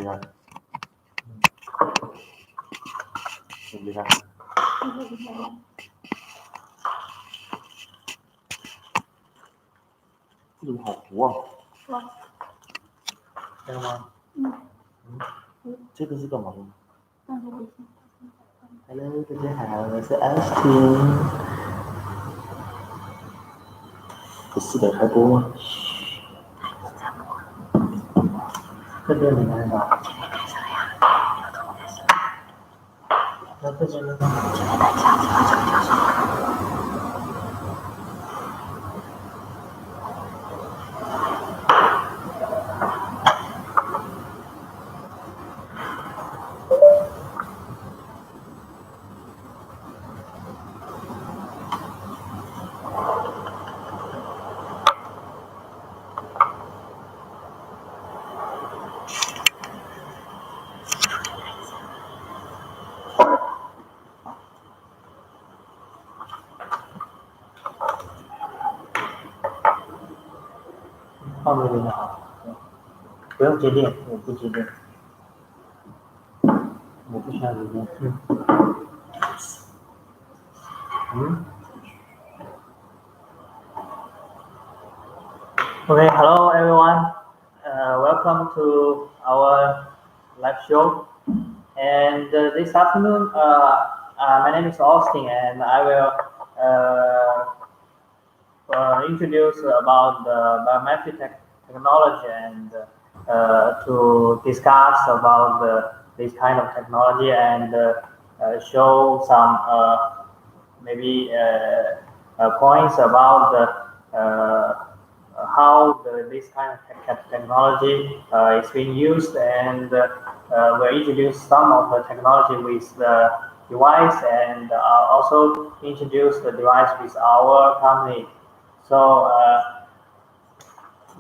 厉害，很厉害。这怎么好糊啊？这个吗？这个是干嘛的？Hello， 大家好，我是 Austin。不是的，开播吗？这边没看到。那这边呢？放这边好，不用接电，我不接电，我不需要接电。Okay, hello everyone. Welcome to our live show. And this afternoon, my name is Austin, and I will introduce about the biometric technology and to discuss about this kind of technology and show some maybe points about how this kind of technology is being used, and we'll introduce some of the technology with the device, and also introduce the device with our company. So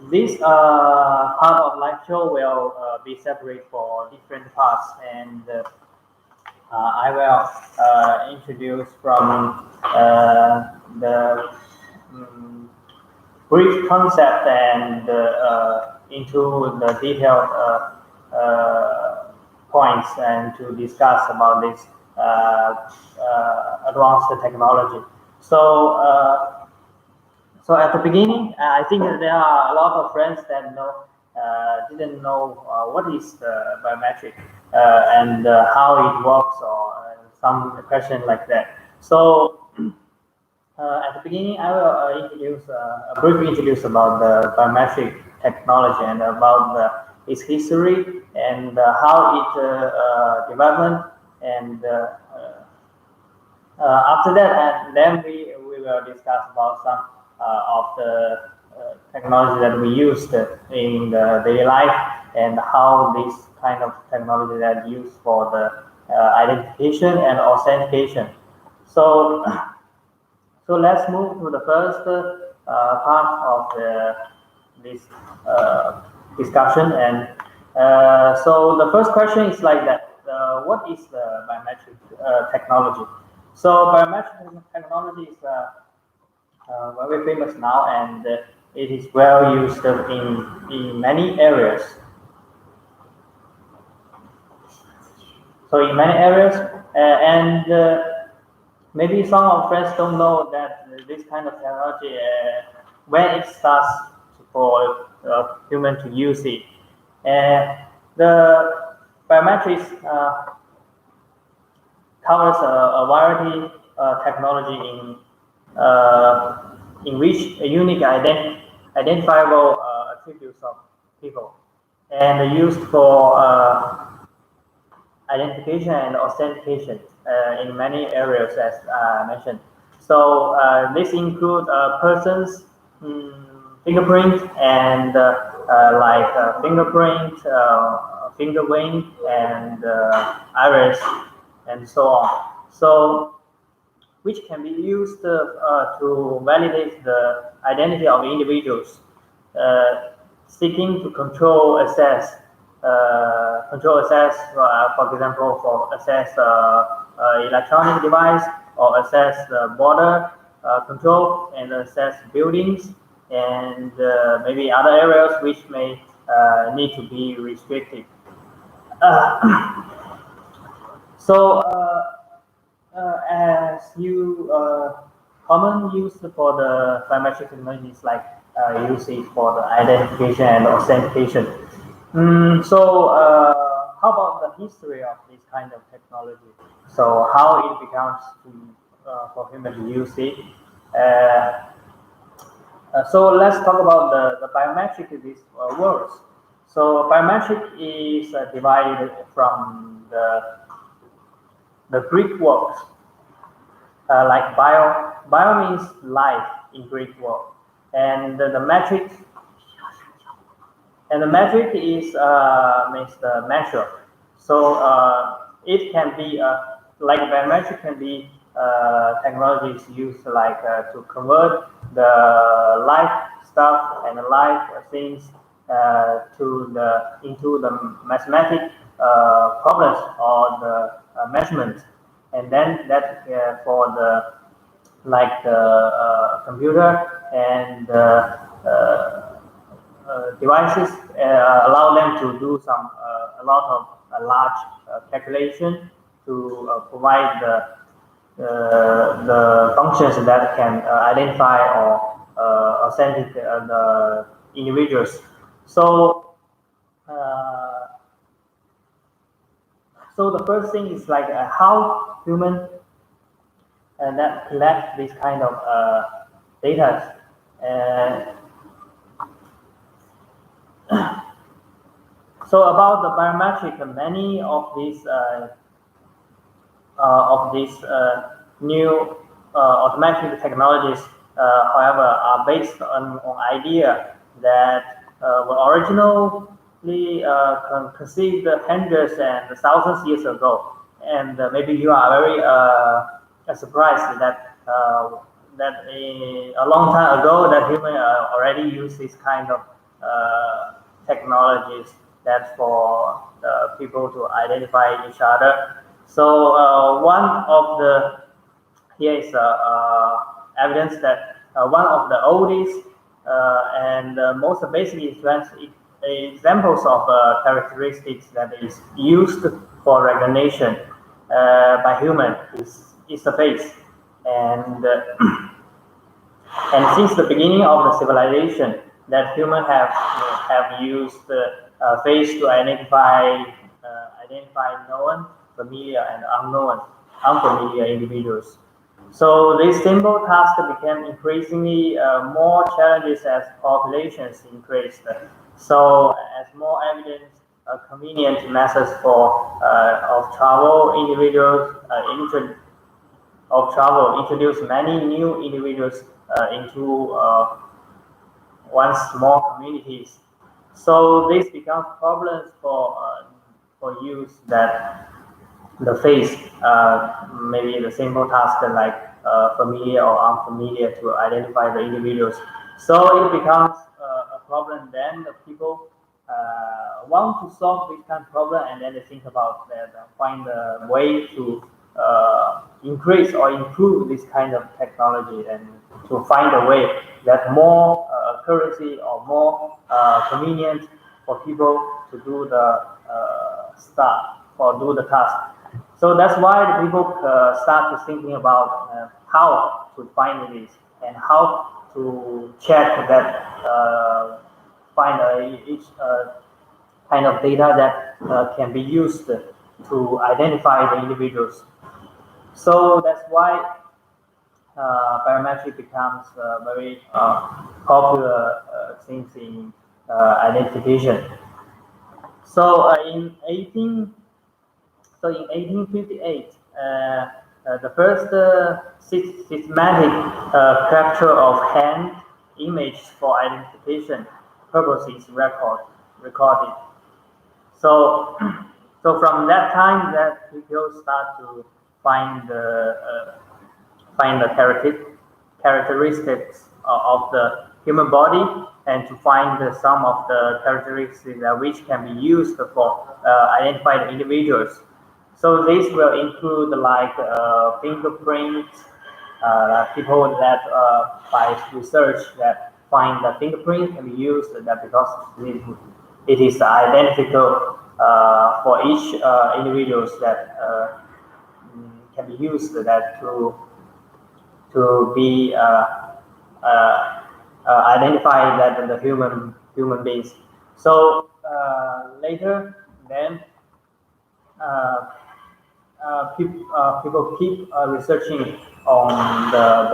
this part of live show will be separate for different parts, and I will introduce from the brief concept and into the detailed points, and to discuss about this advanced technology. So at the beginning, I think there are a lot of friends that didn't know what is the biometric and how it works, or some question like that. So at the beginning, I will briefly introduce about the biometric technology and about its history and how it developed, and after that, and then we will discuss about some of the technology that we used in the daily life, and how this kind of technology that used for the identification and authentication. So let's move to the first part of this discussion. And so the first question is like that: what is the biometric technology? So biometric technology is very famous now, and it is well used in many areas. So in many areas, and maybe some of friends don't know that this kind of technology, when it starts for human to use it, the biometrics covers a variety of technology in which a unique identifiable attributes of people, and used for identification and authentication in many areas, as mentioned. So this includes persons, fingerprint, and like fingerprint, finger wing, and iris, and so on. So which can be used to validate the identity of individuals, seeking to control access. For example, for access electronic device, or access border control, and access buildings, and maybe other areas which may need to be restricted. Uh, as you common use for the biometric technologies like usage for the identification and authentication. How about the history of this kind of technology? So how it becomes for human to use it? Uh, so let's talk about the biometric in these words. So biometric is divided from the Greek words like bio. Bio means life in Greek word, and the metric and the metric is means the measure. So it can be like biometric can be technologies used like to convert the live stuff and the live things to the into the mathematic problems or the measurements, and then that for the like the computer and devices allow them to do a lot of large calculation to provide the functions that can identify or authentic the individuals. So so the first thing is like how human that collect this kind of data. So about the biometric, many of these new automatic technologies, however, are based on idea that were originally conceived hundreds and thousands years ago. And maybe you are very surprised that a long time ago that human already used this kind of technologies that for people to identify each other. So one of the here is evidence that one of the oldest and most basic examples of characteristics that is used for recognition by human is the face, and and since the beginning of the civilization, that humans have used face to identify known, familiar, and unfamiliar individuals. So this simple task became increasingly more challenges as populations increased. So as more evidence, convenient methods for of travel individuals introduce many new individuals into one small communities. So this becomes problems for use that the face, maybe the simple task like familiar or unfamiliar to identify the individuals. So it becomes a problem. Then the people want to solve this kind of problem, and then they think about that, find a way to increase or improve this kind of technology, and to find a way that more accuracy or more convenient for people to do the stuff or do the task. So that's why the people start to thinking about how to find this and how to check that find each kind of data that can be used to identify the individuals. So that's why biometric becomes very popular things in identification. So in 1858, the first systematic capture of hand images for identification purposes recorded. So, so from that time, that people start to find the characteristics of the human body, and to find some of the characteristics which can be used for identifying individuals. So this will include like fingerprints, people that by research that find the fingerprint can be used that because it is identical for each individuals that can be used that to be identify that the human beings. So later then people keep researching on the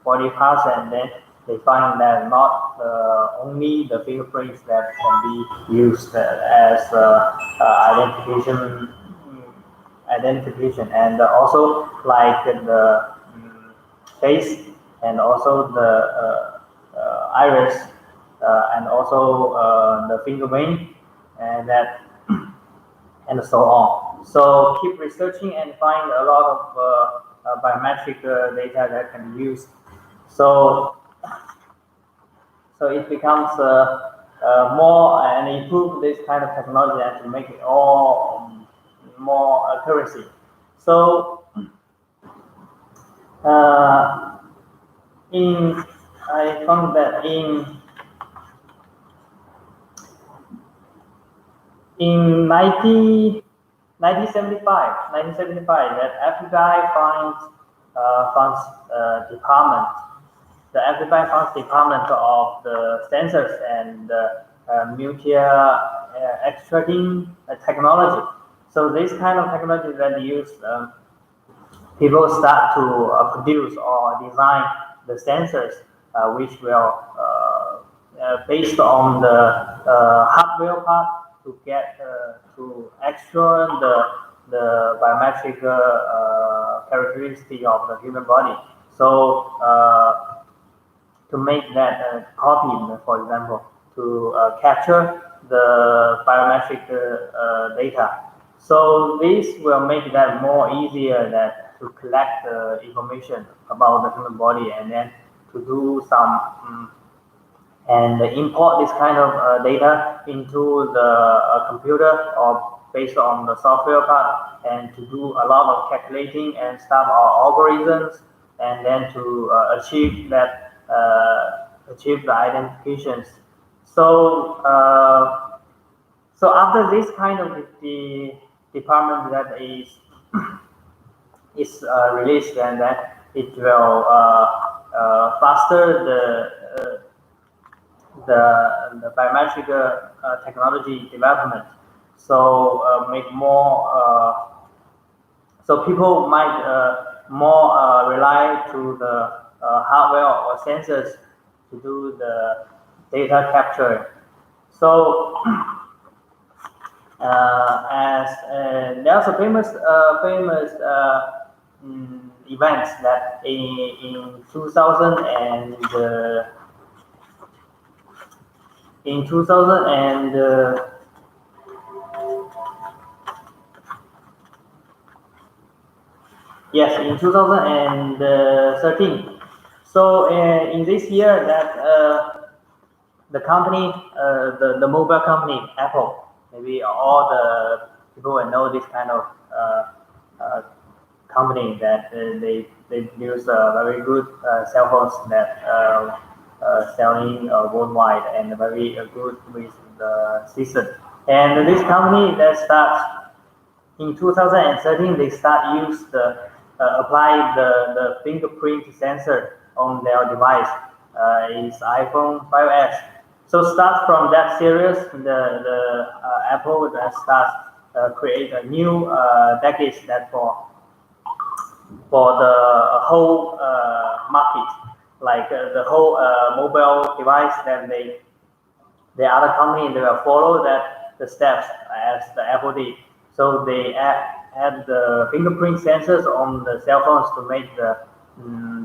body parts, and then they find that not only the fingerprints that can be used as identification, and also like the face, and also the iris, and also the finger vein, and that and so on. So keep researching and find a lot of biometric data that can be used. So it becomes more and improve this kind of technology and to make it all more accuracy. So I found that in 1975, that FBI department, the FBI funds department of the sensors and extracting technology. So this kind of technology that use people start to produce or design the sensors, which will based on the hardware part to get to extract the biometric characteristic of the human body. So to make that copy, for example, to capture the biometric data. So this will make that more easier that to collect the information about the human body, and then to do some and import this kind of data into the computer or based on the software part, and to do a lot of calculating and stuff or algorithms, and then to achieve the identifications. So so after this kind of the department that is released, and then it will faster the biometric technology development. So make more. So people might more rely to the hardware or sensors to do the data capture. So as there's a famous events that in 2000 and in 2000 and yes, in 2013. So in this year that the company, the mobile company Apple, maybe all the people will know this kind of company that they produce very good cell phones that selling worldwide and very good with the season. And this company that starts in 2013, they start use the apply the fingerprint sensor on their device. Is iPhone 5s. So start from that series, the Apple that starts create a new package that for the whole market, like the whole mobile device. Then the other company, they will follow that the steps as the Apple did. So they add the fingerprint sensors on the cell phones to make the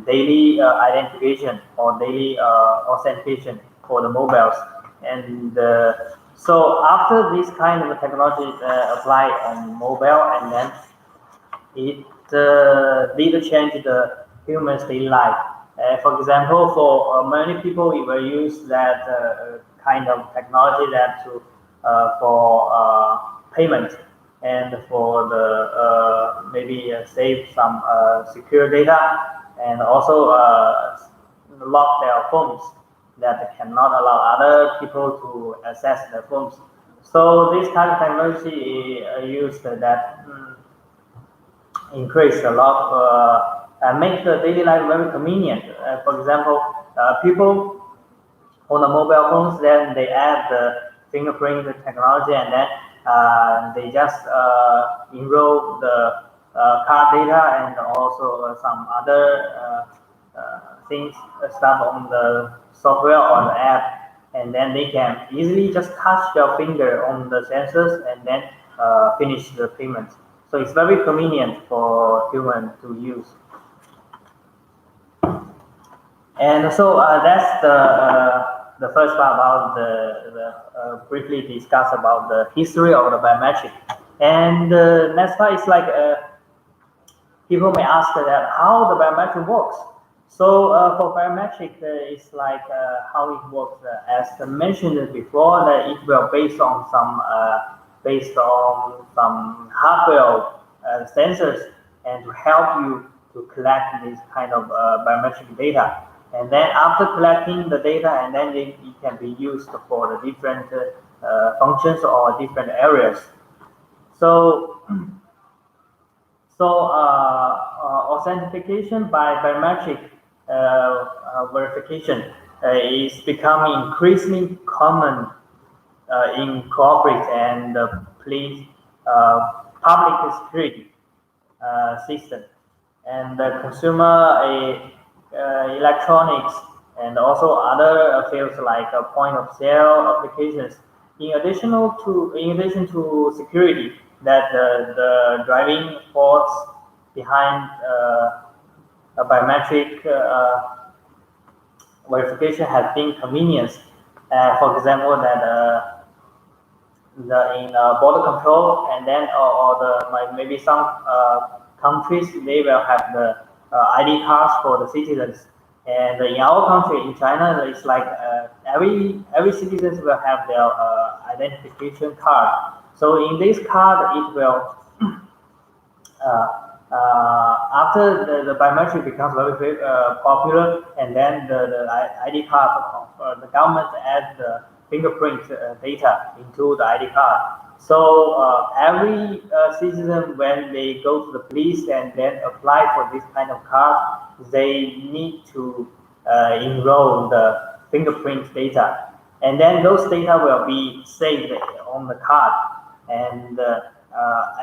daily identification or daily authentication for the mobiles. And so after this kind of technology applied on mobile, and then it did change the human's daily life. For example, for many people, it will use that kind of technology that to for payment, and for the maybe save some secure data, and also lock their phones that cannot allow other people to access their phones. So this kind of technology used that increase a lot and make the daily life very convenient. For example, people on the mobile phones, then they add the fingerprint technology, and then they just enroll the card data and also some other things stuff on the software or the app, and then they can easily just touch their finger on the sensors and then finish the payment. So it's very convenient for human to use. And so that's the first part about the briefly discuss about the history of the biometric. And the next part is like people may ask that how the biometric works. So for biometric, it's like how it works. As mentioned before, that it will based on some hardware sensors and to help you to collect this kind of biometric data. And then after collecting the data, and then it can be used for the different functions or different areas. So authentication by biometric verification is becoming increasingly common in corporate and police public security system, and the consumer electronics, and also other fields like point of sale applications. In addition to security, that the driving force behind a biometric verification has been convenience. For example, that in border control, and then or maybe some countries, they will have the ID cards for the citizens. And in our country, in China, it's like every citizen will have their identification card. So in this card, it will after the biometric becomes very popular, and then the ID card of the government adds the fingerprint data into the ID card. So every citizen, when they go to the police and then apply for this kind of card, they need to enroll the fingerprint data, and then those data will be saved on the card. And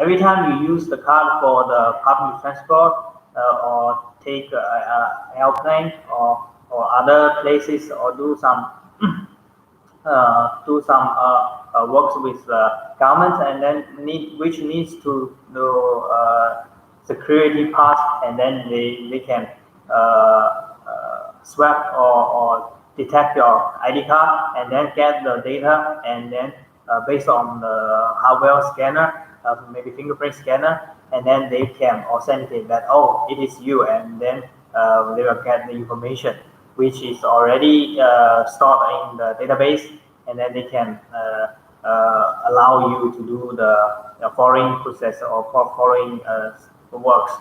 every time you use the card for the public transport or take an airplane or other places, or do some works with government, and then which needs to do security part, and then they can swap or detect your ID card, and then get the data, and then based on the hardware scanner, maybe fingerprint scanner, and then they can authenticate that, oh, it is you, and then they will get the information which is already stored in the database, and then they can allow you to do the foreign process or foreign works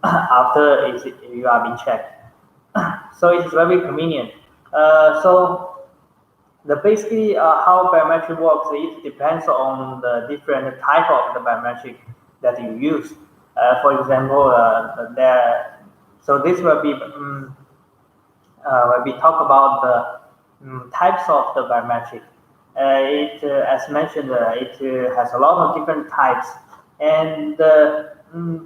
after you have been checked. So it's very convenient. So basically how biometric works, it depends on the different type of the biometric that you use. For example, so this will be when we talk about the types of the biometric. As mentioned, it has a lot of different types, and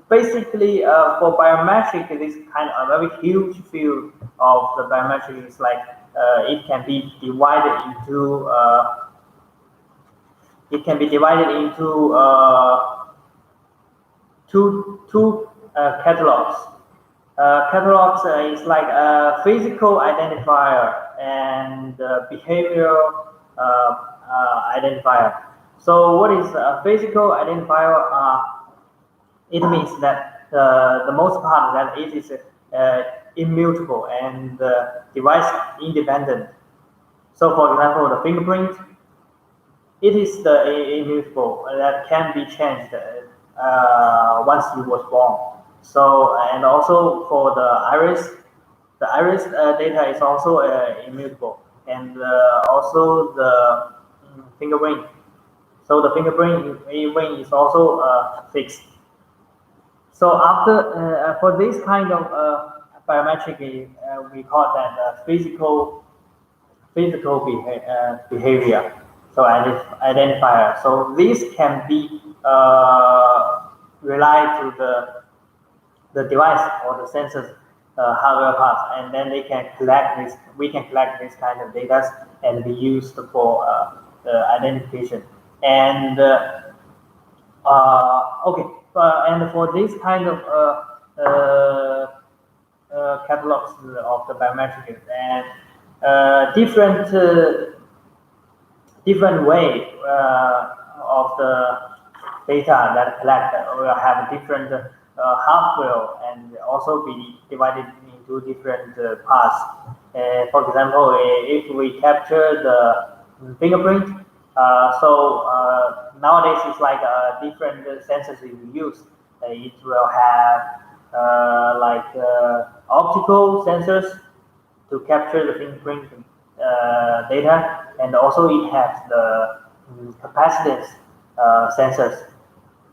basically for biometric, this kind of a very huge field of the biometric is like it can be divided into two catalogs. Catalogs is like a physical identifier and behavioral identifier. So what is a physical identifier? It means that the most part that it is immutable and device independent. So for example, the fingerprint, it is the immutable that can be changed once you was born. So, and also for the iris data is also immutable, and also the fingerprint So the fingerprint ring is also fixed. So after for this kind of biometric, we call that physical behavior. So identifier. So this can be relied to the device or the sensors hardware parts, and then they can collect this. We can collect this kind of data and be used for the identification. And okay, and for this kind of catalogs of the biometrics and different way of the data that collect will have different hardware and also be divided into different parts. For example, if we capture the fingerprint, nowadays it's like different sensors you use. It will have optical sensors to capture the fingerprint data, and also it has the capacitance sensors,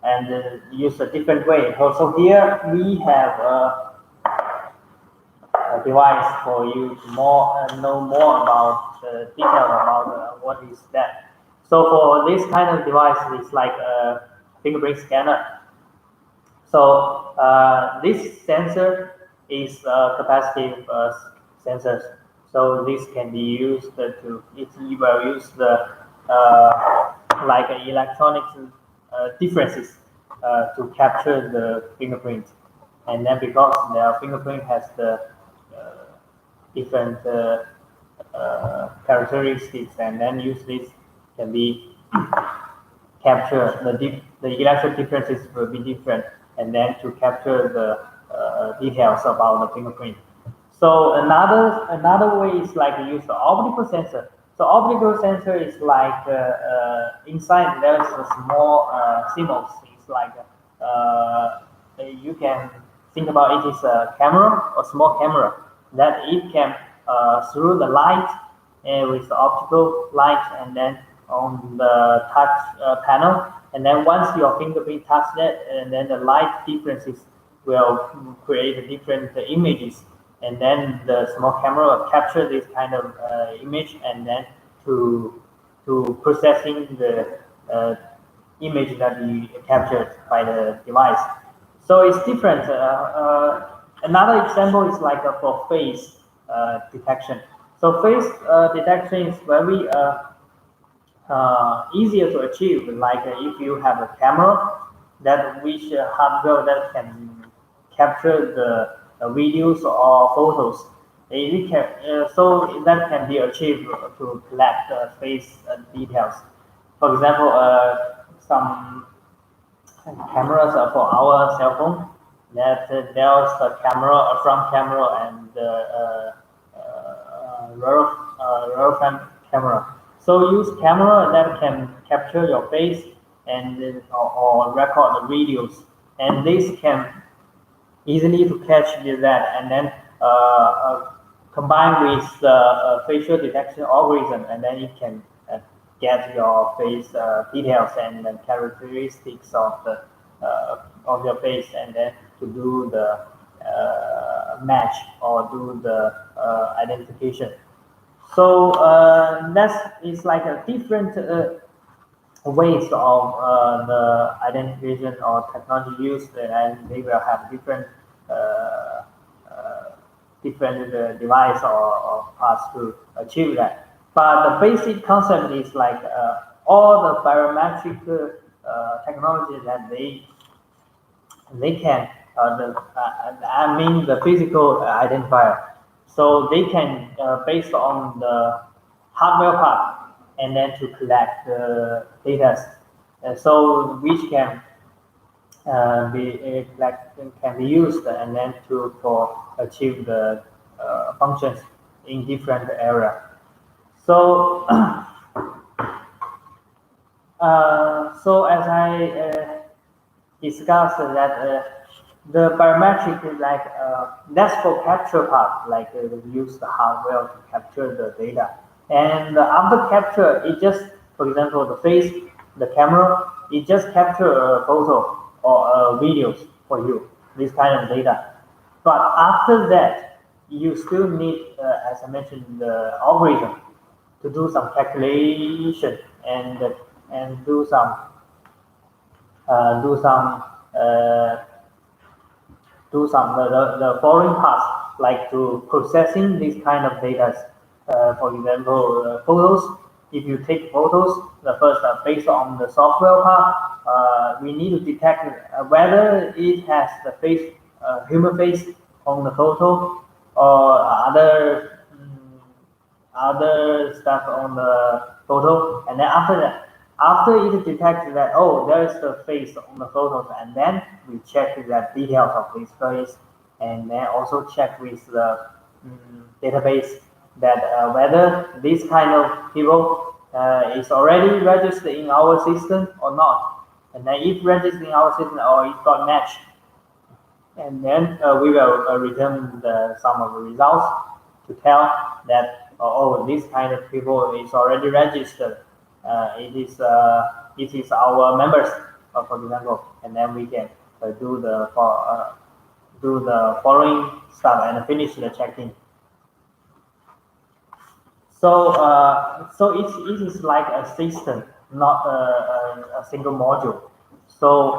and use a different way. So here we have a device for you to know more about the details about what is that. So for this kind of device, it's like a fingerprint scanner. So this sensor is capacitive sensors. So this can be used to, it will use the like electronic differences to capture the fingerprint. And then because the fingerprint has the different characteristics, and then use this can be capture the electric differences will be different, and then to capture the details about the fingerprint. So another way is like use the optical sensor. So optical sensor is like inside there's a small CMOS. It's like you can think about it is a camera, a small camera that it can through the light with the optical light, and then on the touch panel, and then once your fingerprint touch that, and then the light differences will create different images, and then the small camera will capture this kind of image, and then to processing the image that you captured by the device. So it's different. Another example is like for face detection. So face detection is very easier to achieve. Like if you have a camera that which hardware that can capture the videos or photos, it can, so that can be achieved to collect face details. For example, some cameras for our cell phone, that there's a camera, a front camera, and rear front camera. So use camera that can capture your face and or record the videos, and this can easily to catch that, and then combine with the facial detection algorithm, and then it can get your face details and characteristics of your face, and then to do the match or do the identification. So that is like a different ways of the identification or technology used, and they will have different device or parts to achieve that. But the basic concept is like all the biometric technology that they can I mean the physical identifier. So they can based on the hardware part, and then to collect the data, so which can can be used, and then to achieve the functions in different area. So so as I discussed that the biometric is like that's for capture part, like use the hardware to capture the data, and after capture, it just, for example, the face the camera, it just capture a photo or videos for you, this kind of data. But after that, you still need, as I mentioned, the algorithm to do some calculation and do some uh, do some uh, the following parts, like to processing this kind of data. For example, photos. If you take photos, the first based on the software part, we need to detect whether it has the face, human face on the photo, or other stuff on the photo, and then after that, after it detects that, oh, there is the face on the photos, and then we check the details of this face, and then also check with the database that whether this kind of people is already registered in our system or not, and then if registered in our system or it got matched, and then we will return some of the results to tell that, oh, this kind of people is already registered. It is our members, for example, and then we can do the following stuff and finish the checking. So it is like a system, not a single module. So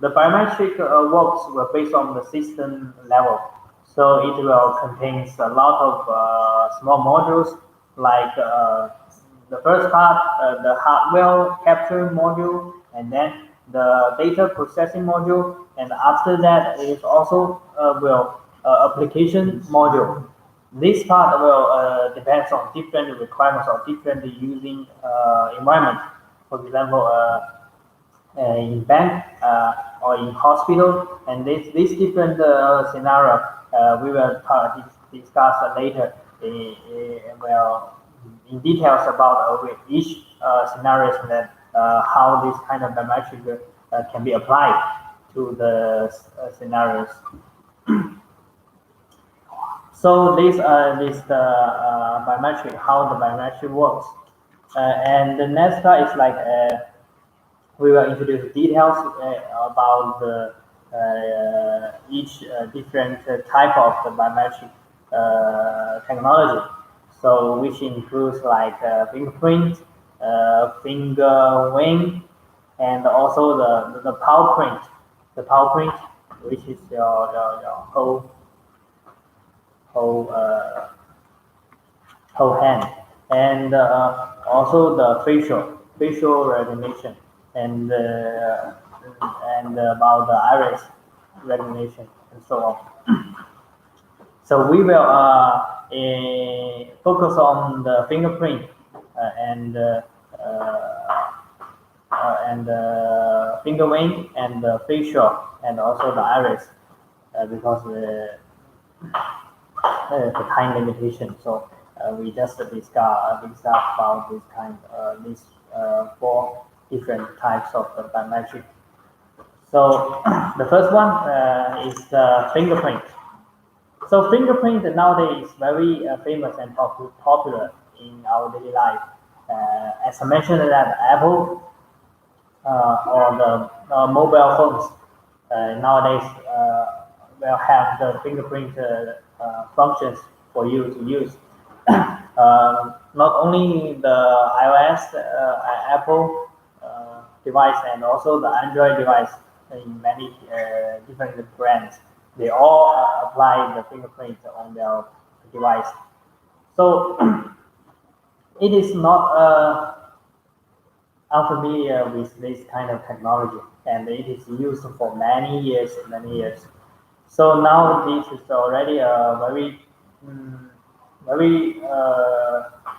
the biometric works were based on the system level. So it will contains a lot of small modules, like the first part, the hardware capture module, and then the data processing module, and after that it is also application module. This part will depends on different requirements or different using environment. For example, in bank or in hospital, and this different scenario we will discuss later in details about each scenarios that how this kind of biometric can be applied to the scenarios. So this is the biometric, how the biometric works, and the next part is like we will introduce details about the each different type of the biometric technology. So which includes like fingerprint, finger wing, and also the palm print. The palm print, which is your whole whole hand, and also the facial recognition, and about the iris recognition and so on. So we will focus on the fingerprint and finger wing and the facial and also the iris because the time limitation. So we just discuss about this these four different types of the biometric. So the first one is the fingerprint. So fingerprint nowadays is very famous and popular in our daily life. As I mentioned, that Apple or the mobile phones nowadays will have the fingerprint functions for you to use. Not only the iOS, Apple device, and also the Android device in many different brands, they all apply the fingerprint on their device. So it is not unfamiliar with this kind of technology, and it is used for many years. So now this is already a very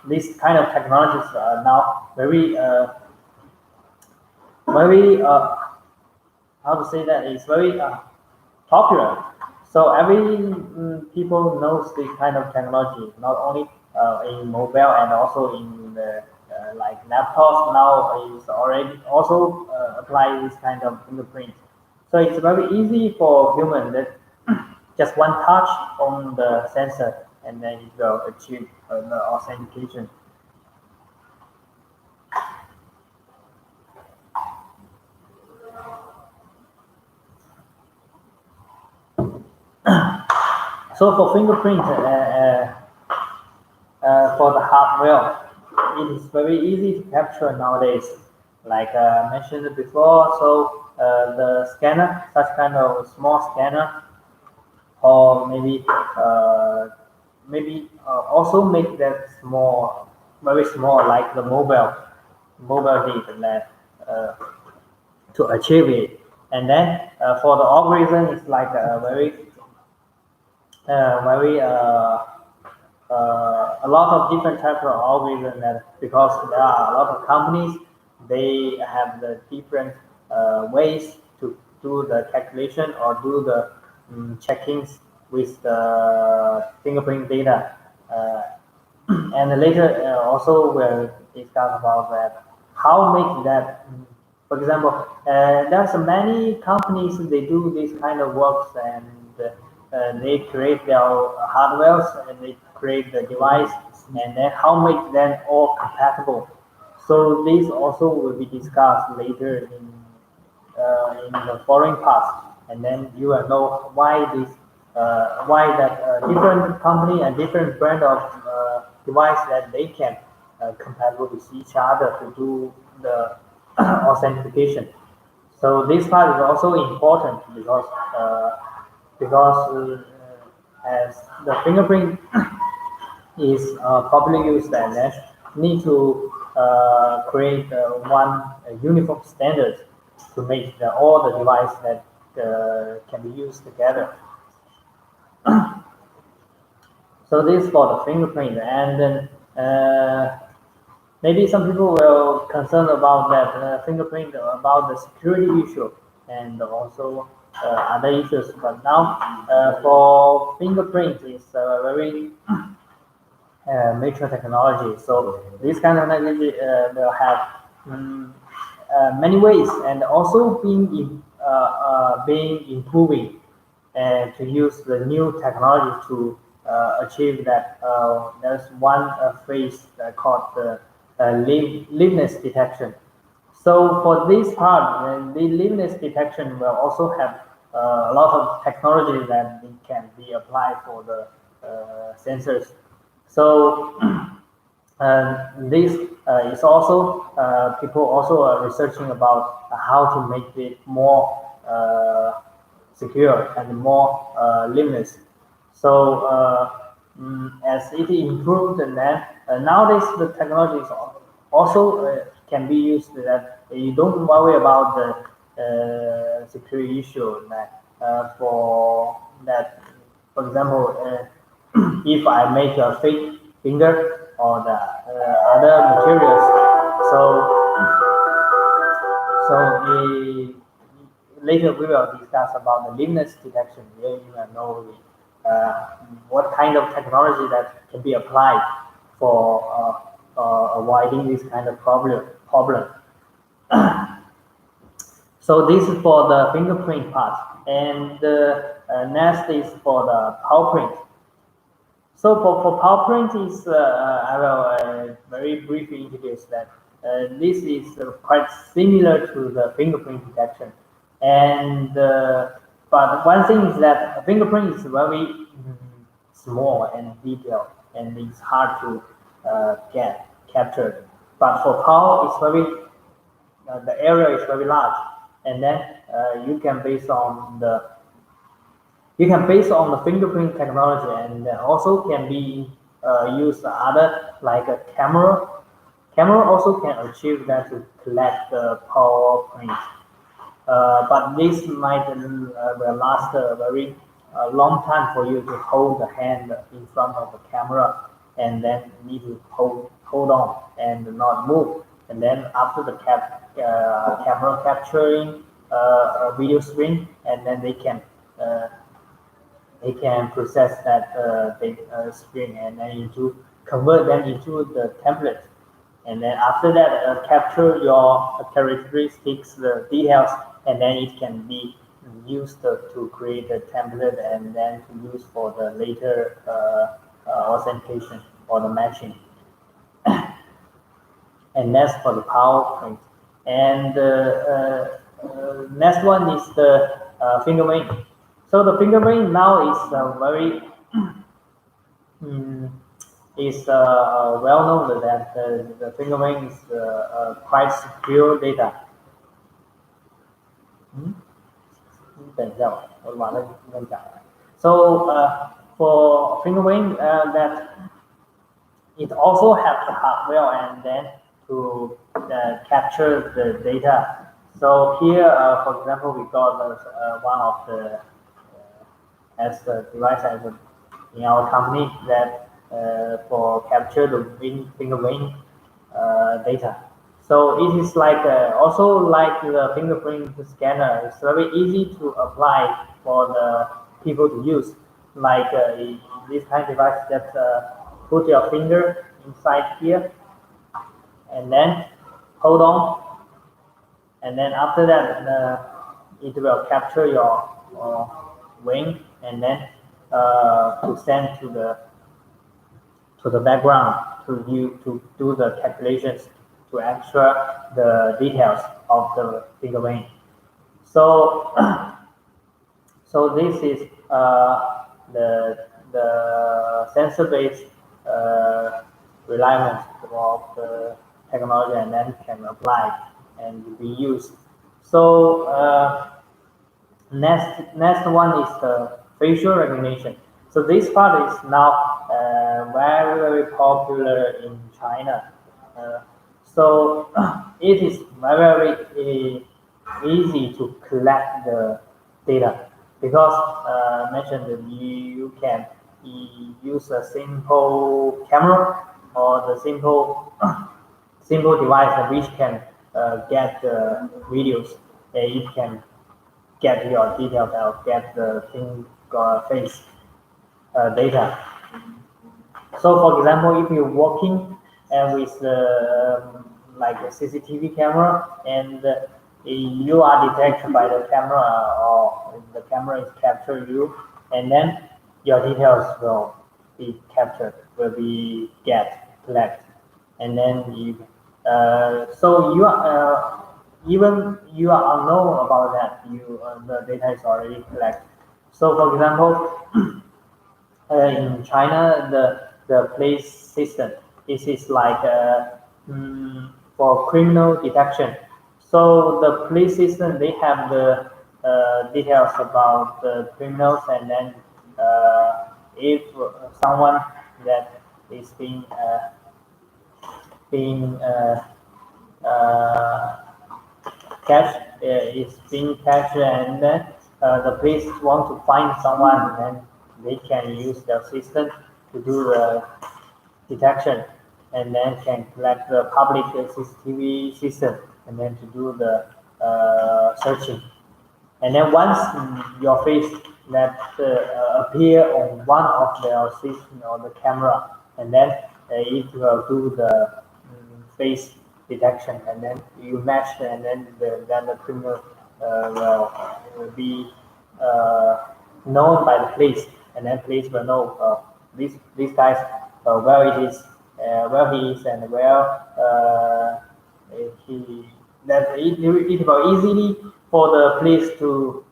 this kind of technologies are now very how to say that is very popular. So every people knows this kind of technology, not only in mobile and also in the like laptops now is already also apply this kind of fingerprint. So it's very easy for human that just one touch on the sensor and then it will achieve the authentication. So for fingerprint, for the hardware, it is very easy to capture nowadays. Like I mentioned before, so the scanner, such kind of small scanner, or also make that small, very small, like the mobile data that to achieve it. And then for the algorithm, it's like a very a lot of different types of algorithms, that because there are a lot of companies, they have the different ways to do the calculation or do the checkings with the fingerprint data. And later also we'll discuss about that, how make that. For example, there's many companies, they do this kind of works, and they create their hardware and they create the device, and then how make them all compatible. So this also will be discussed later in the following parts, and then you will know why that different company and different brand of device that they can compatible with each other to do the authentication. So this part is also important because as the fingerprint is popularly used, and then need to create one uniform standard to make all the device that can be used together. So this is for the fingerprint, and then maybe some people will concern about that fingerprint, about the security issue and also other issues. But now for fingerprint is very mature technology. So this kind of technology will have many ways, and also being improving, and to use the new technology to achieve that. There's one phrase called the liveness detection. So for this part, the liveness detection will also have a lot of technology that can be applied for the sensors. So this is also people also are researching about how to make it more secure and more liveness. So as it improved, and then nowadays the technology is also can be used that you don't worry about the security issue. That for example, if I make a fake finger or the other materials, so later we will discuss about the liveness detection. Here you will know what kind of technology that can be applied for avoiding this kind of problem. So this is for the fingerprint part, and next is for the palm print. So for palm print is I will very briefly introduce that. This is quite similar to the fingerprint detection, and but one thing is that a fingerprint is very small and detailed, and it's hard to get captured. But for PAL, it's very the area is very large, and then you can base on the fingerprint technology, and also can be used other like a camera. Camera also can achieve that to collect the PAL print. But this might will last a very long time for you to hold the hand in front of the camera, and then need to hold on and not move. And then after the camera capturing a video screen, and then they can process that screen, and then convert them into the template. And then after that, capture your characteristics, the details, and then it can be used to create a template, and then to use for the later authentication or the matching. And that's for the PowerPoint. And next one is the fingerprint. So the fingerprint now is very is well known that the fingerprint is quite secure data. 等一下，我把那讲完。So for fingerprint, that it also has the hardware and then to capture the data. So here, for example, we got one of the as the device in our company that for capture the fingerprint data. So it is like also like the fingerprint scanner. It's very easy to apply for the people to use. Like this kind of device that put your finger inside here and then hold on, and then after that it will capture your wing and then to send to the background to do the calculations to extract the details of the fingerprint. So so this is the sensor-based reliance of the technology, and then can apply and be used. So next one is the facial recognition. So this part is now very popular in China. So it is very easy to collect the data because mentioned that you can use a simple camera or the simple device which can get the videos. It can get your details out, get the face data. So, for example, if you're walking with like a CCTV camera and you are detected by the camera or the camera is capture you, and then your details will be captured, will be collect, and then you. So you are even you are unknown about that. The data is already collected. So, for example, in China, the police system is like for criminal detection. So the police system, they have the details about the criminals, and then if someone that is being catched, and then the police want to find someone, then they can use their system to do the detection, and then can collect the public CCTV system, and then to do the searching. And then once your face that appear on one of their system or the camera, and then it will do the face detection, and then you match, and then the criminal will be known by the police, and then police will know these guys where he is, and where he. That it will easily for the police to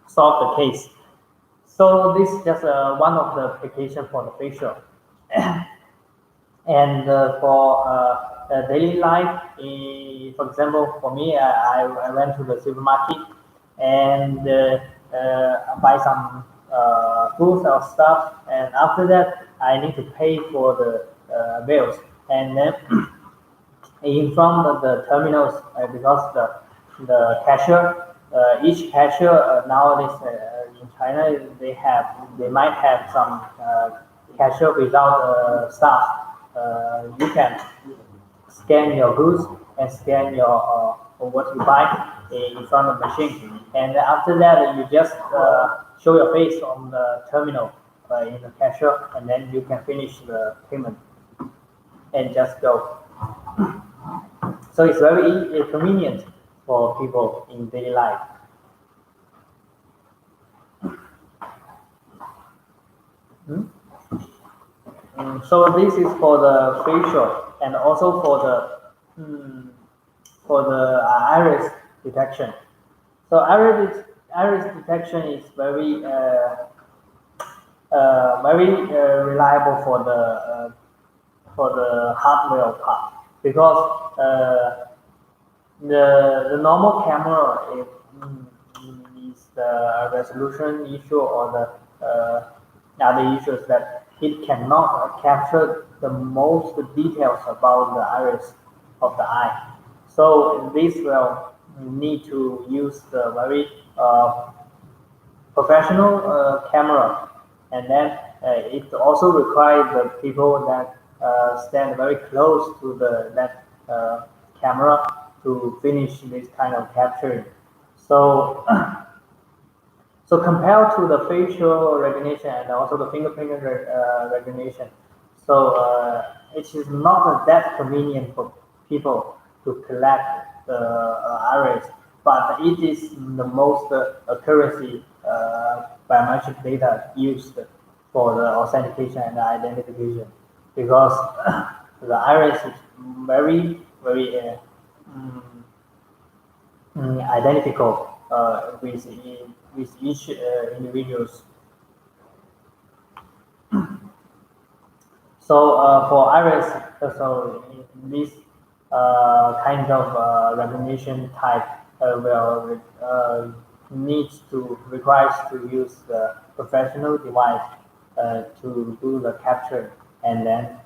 solve the case. So this is just one of the application for the facial. And for daily life, for example, for me, I went to the supermarket and buy some food or stuff, and after that I need to pay for the bills, and then in front of the terminals, because the cashier, each cashier nowadays in China, they might have some cashier without staff. You can scan your goods and scan your what you buy in front of the machine, and after that you just show your face on the terminal in the cashier, and then you can finish the payment and just go. So it's very convenient for people in daily life. So this is for the facial, and also for the iris detection. So iris detection is very very reliable for the hardware part, because the normal camera is the resolution issue, or the other issues that it cannot capture the most details about the iris of the eye. So this will need to use the very professional camera, and then it also requires the people that stand very close to that camera to finish this kind of capturing. So so compared to the facial recognition and also the fingerprint recognition, so it is not that convenient for people to collect the iris, but it is the most accuracy biometric data used for the authentication and identification, because the iris is very identical with each individuals. So for iris, so in this kind of recognition type will requires to use the professional device to do the capture, and then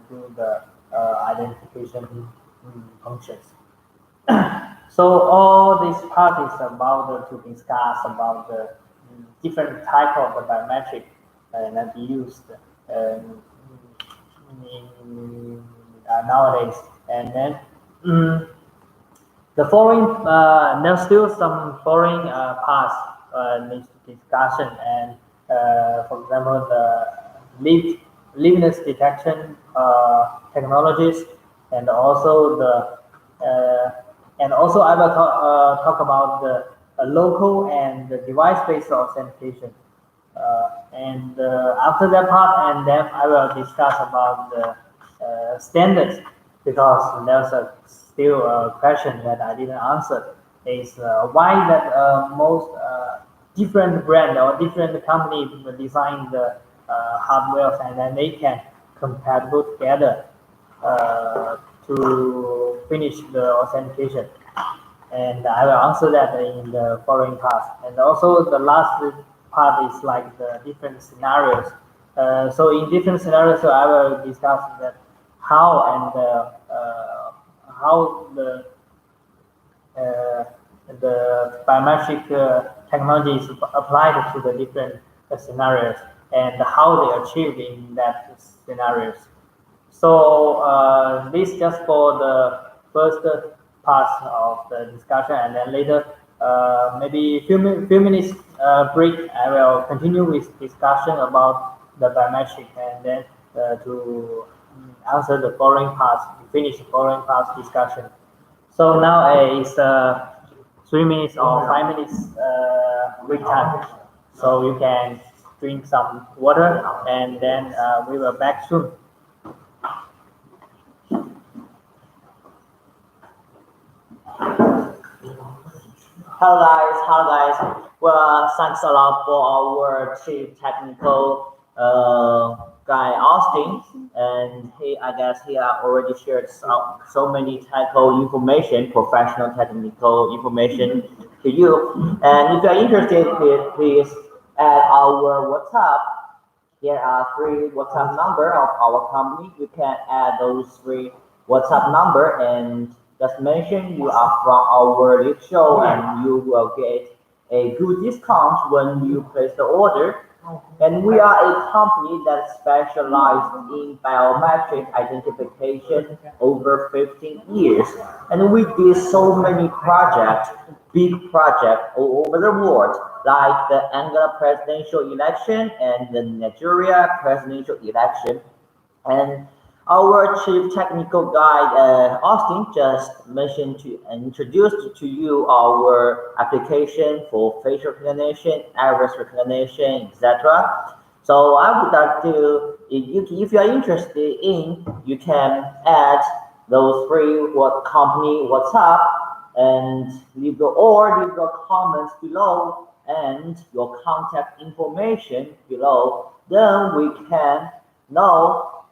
do the identification functions. So all this part is about to discuss about the different type of biometric that used nowadays. And then the following, there's still some following parts needs discussion, and for example, the liveness detection technologies, and also I will talk about the local and the device-based authentication. And after that part, and then I will discuss about the standards, because there's still a question that I didn't answer. Is why that most different brand or different company design the hardware, and then they can compatible together to finish the authentication. And I will answer that in the following part. And also the last part is like the different scenarios. So in different scenarios, so I will discuss that how the biometric technology is applied to the different scenarios, and how they achieved in that scenarios. So this just for the first part of the discussion, and then later maybe few minutes break, I will continue with discussion about the biometric, and then to answer the following parts, finish the following parts discussion. So now it's 3 minutes or 5 minutes break time, so you can drink some water, and then we will back soon. Hello guys. Well, thanks a lot for our chief technical guy Austin, and I guess he already shared so many technical information, professional technical information to you. And if you're interested, please add our WhatsApp. There are 3 WhatsApp number of our company. You can add those 3 WhatsApp number and just mention you are from our live show, and you will get a good discount when you place the order. And we are a company that specializes in biometric identification over 15 years. And we did so many projects, big projects all over the world, like the Angola presidential election and the Nigeria presidential election. And our chief technical guy, Austin, just mentioned to introduced to you our application for facial recognition, iris recognition, etc. So I would like to, if you are interested in, you can add those 3 company WhatsApp and leave your comments below and your contact information below. then we can know,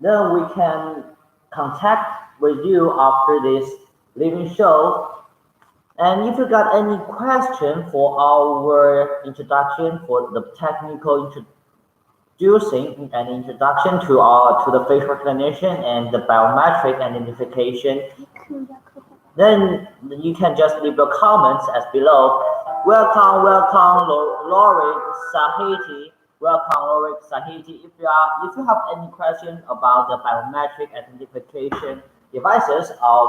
then we can contact with you after this living show. And if you got any question for our introduction, for the technical introducing an introduction to the facial recognition and the biometric identification, then you can just leave your comments as below. Welcome, Lori Sahiti. Welcome, Lori Sahiti. If you have any questions about the biometric identification devices of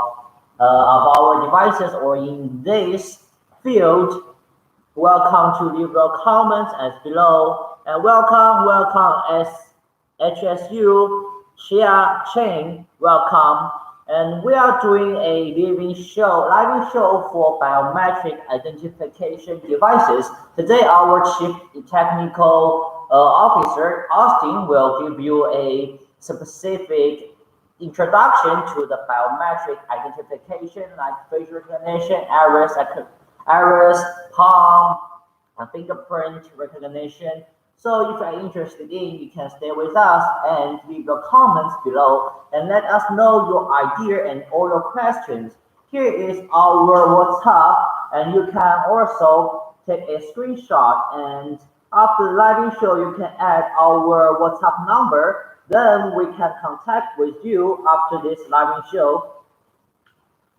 our devices or in this field, welcome to leave your comments as below. And welcome as HSU Xia Cheng, welcome. And we are doing a live show for biometric identification devices. Today, our Chief Technical Officer, Austin, will give you a specific introduction to the biometric identification like facial recognition, iris, palm, and fingerprint recognition. So if you're interested in, you can stay with us and leave your comments below and let us know your idea and all your questions. Here is our WhatsApp, and you can also take a screenshot, and after the live show you can add our WhatsApp number. Then we can contact with you after this live show.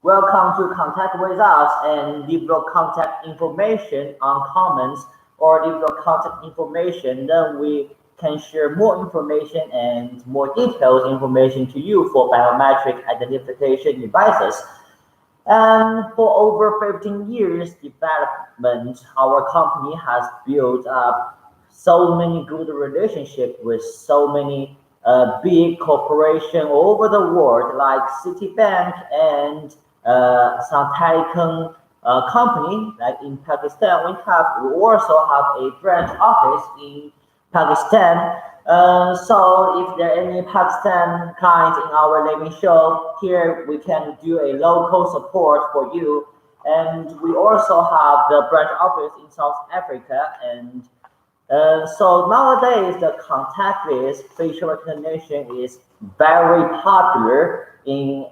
Welcome to contact with us and leave your contact information on comments or leave your contact information. Then we can share more information and more detailed information to you for biometric identification devices. And for over 15 years development, our company has built up so many good relationships with so many big corporation all over the world, like Citibank and some telecom company, like in Pakistan. We also have a branch office in Pakistan. So if there are any Pakistan clients in our living show, here we can do a local support for you. And we also have the branch office in South Africa. And so nowadays, the contactless facial recognition is very popular,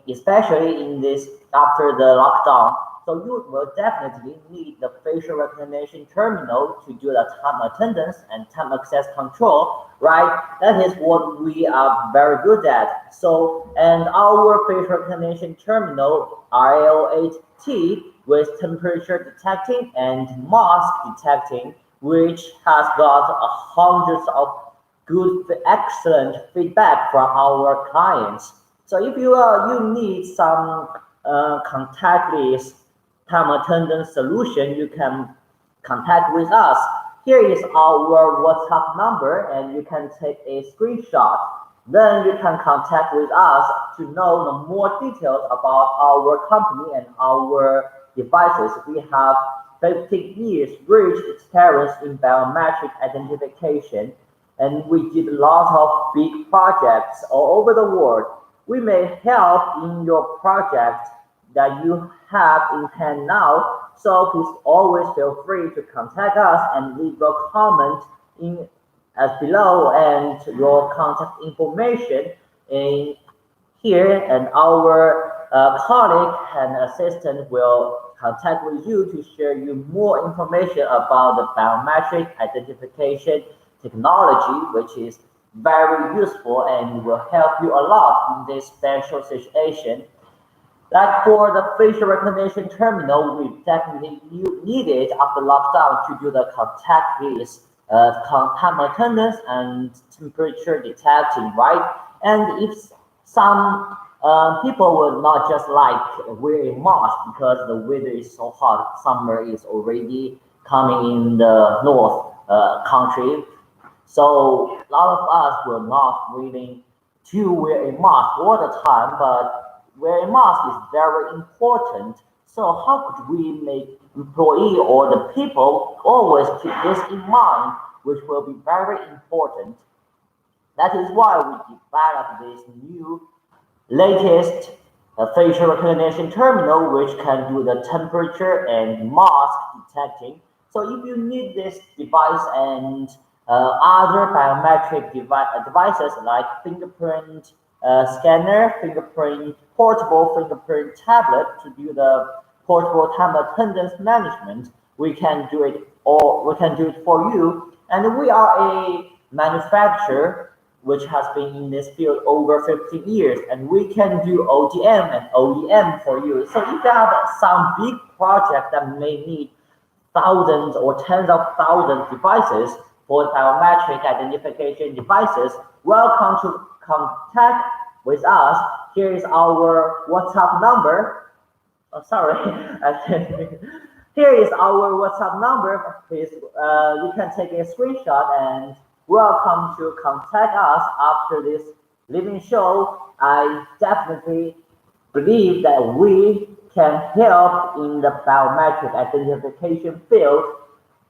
especially in this after the lockdown. So you will definitely need the facial recognition terminal to do the time attendance and time access control, right? That is what we are very good at. So, and our facial recognition terminal RL8T with temperature detecting and mask detecting, which has got hundreds of good, excellent feedback from our clients. So if you need some contactless time attendance solution, you can contact with us. Here is our WhatsApp number, and you can take a screenshot. Then you can contact with us to know the more details about our company and our devices. We have 15 years rich experience in biometric identification, and we did a lot of big projects all over the world. We may help in your project that you have in hand now, so please always feel free to contact us and leave your comment in as below and your contact information in here, and our colleague and assistant will contact with you to share you more information about the biometric identification technology, which is very useful and will help you a lot in this special situation. Like for the facial recognition terminal, we definitely need it after lockdown to do the contactless time attendance and temperature detecting, right? And if some people will not just like wearing mask because the weather is so hot, summer is already coming in the north country. So a lot of us will not willing to wear a mask all the time, but wearing mask is very important. So how could we make employee or the people always keep this in mind, which will be very important. That is why we developed this new latest facial recognition terminal, which can do the temperature and mask detecting. So if you need this device and Other biometric devices like fingerprint scanner, portable fingerprint tablet to do the portable time attendance management. We can do it, or we can do it for you. And we are a manufacturer which has been in this field over 15 years, and we can do ODM and OEM for you. So if you have some big project that may need thousands or tens of thousands devices for biometric identification devices, welcome to contact with us. Here is our WhatsApp number. Oh, sorry. Here is our WhatsApp number. Please, you can take a screenshot and welcome to contact us after this living show. I definitely believe that we can help in the biometric identification field.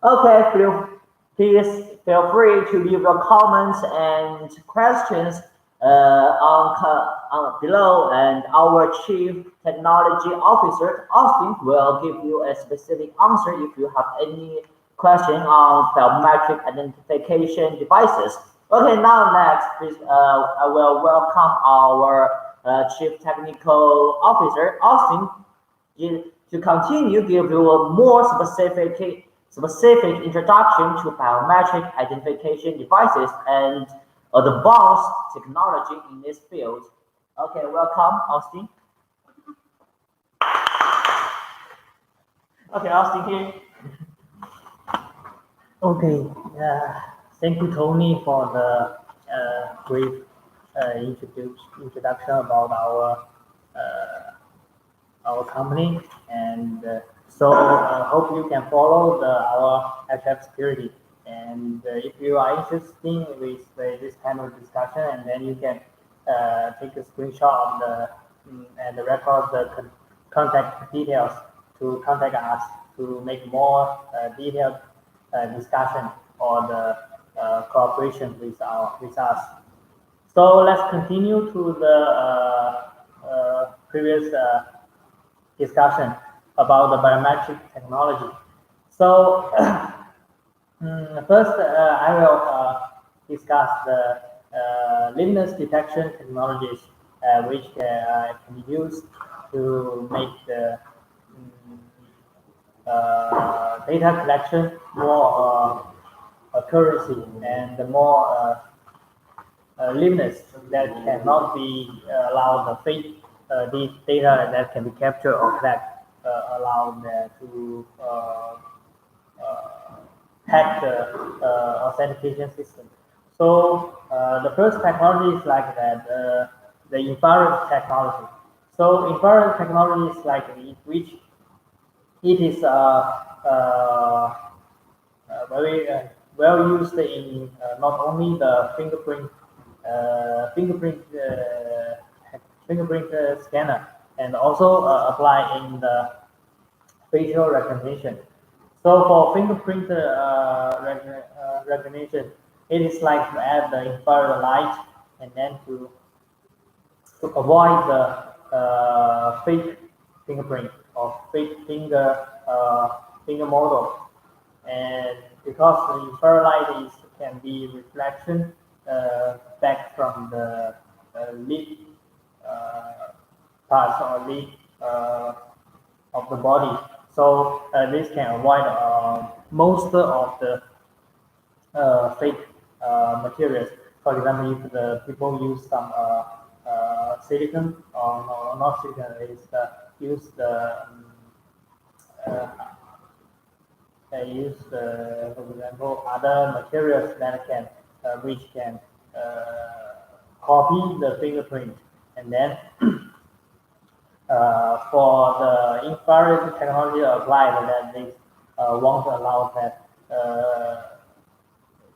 Okay, please feel free to leave your comments and questions on below, and our Chief Technology Officer, Austin, will give you a specific answer if you have any question on biometric identification devices. Okay, now next, please, I will welcome our Chief Technical Officer, Austin, to continue give you a more specific introduction to biometric identification devices and advanced technology in this field. Okay, welcome, Austin. Okay, Austin here. Okay, thank you, Tony, for the brief introduction about our company, and so hope you can follow our HF security. And if you are interested with this kind of discussion, and then you can take a screenshot of and record the contact details to contact us to make more detailed discussion or the cooperation with us. So let's continue to the previous discussion about the biometric technology. So first, I will discuss the liveness detection technologies which can be used to make the data collection more accuracy and more liveness that cannot be allowed the fake the data that can be captured or collect allowed to hack the authentication system. So the first technology is like that, the infrared technology. So infrared technology is like which it is very well used in not only the fingerprint scanner, and also apply in the facial recognition. So for fingerprint recognition, it is like to add the infrared light, and then to avoid the fake fingerprint or fake finger model. And because the infrared light can be reflection back from the lid parts or lid of the body, so this can avoid most of the fake materials. For example, if the people use some silicon or not silicon, is use the for example, other materials that can which can copy the fingerprint, and then for the infrared technology applied, that they won't allow that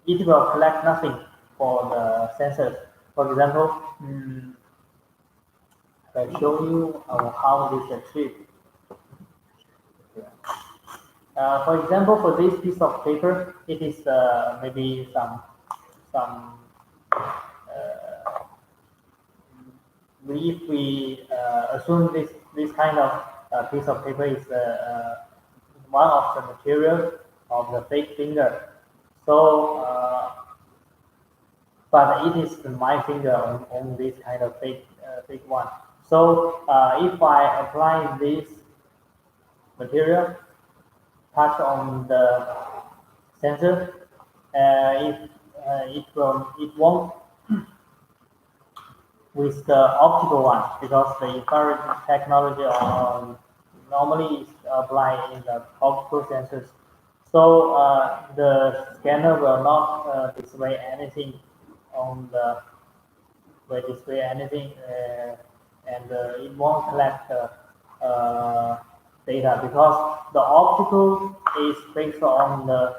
it will collect nothing for the sensors. For example, I'll show you how this is achieved. For example, for this piece of paper, it is maybe some if we assume this kind of piece of paper is one of the materials of the fake finger. So but it is my finger on this kind of fake one. So if I apply this material, touch on the sensor, if it won't with the optical one, because the infrared technology normally is applied in the optical sensors. So the scanner will not display anything on the and it won't collect data, because the optical is based on the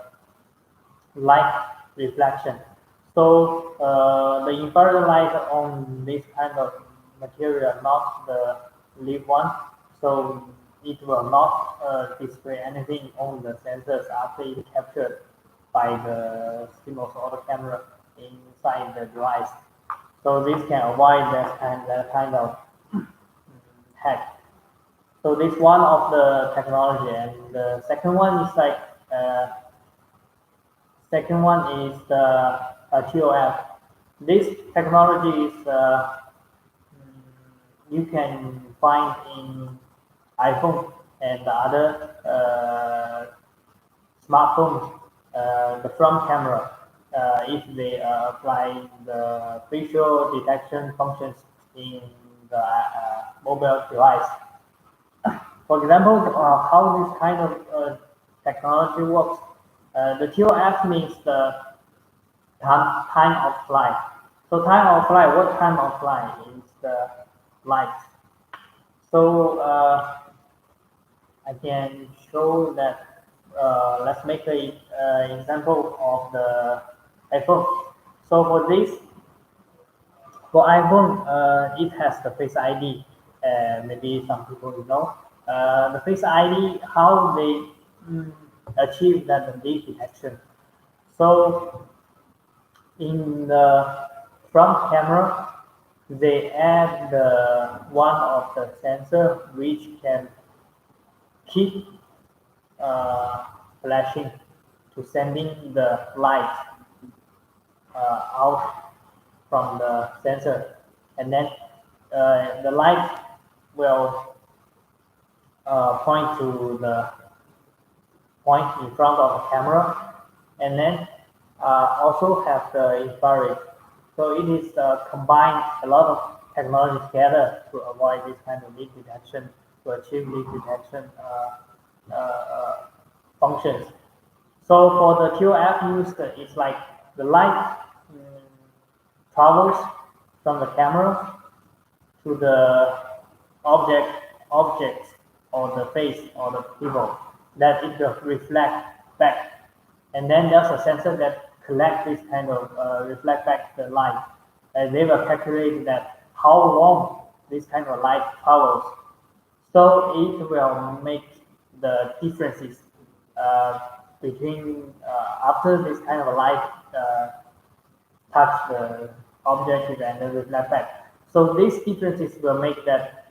light reflection. So the infrared light on this kind of material, not the live one, so it will not display anything on the sensors after it captured by the stimulus or the camera inside the device. So this can avoid that kind of hack. So this one of the technology, and the second one is like second one is the TOF. This technology is you can find in iPhone and the other smartphones, the front camera, if they apply the facial detection functions in the mobile device. For example, how this kind of technology works. The TOF means the time of flight. So time of flight, what time of flight is the light. So I can show that. Let's make an example of the iPhone. So for this, for iPhone, it has the Face ID. Maybe some people know the Face ID, how they achieve that leak detection. So in the front camera, they add one of the sensor which can keep flashing to sending the light out from the sensor, and then the light will point to the point in front of the camera, and then also have the infrared. So it is combined a lot of technology together to avoid this kind of leak detection, to achieve leak detection functions. So for the TOF used, it's like the light travels from the camera to the objects or the face or the people, that it will reflect back. And then there's a sensor that collects this kind of reflect back the light. And they will calculate that how long this kind of light travels. So it will make the differences between after this kind of light touch the object and then reflect back. So these differences will make that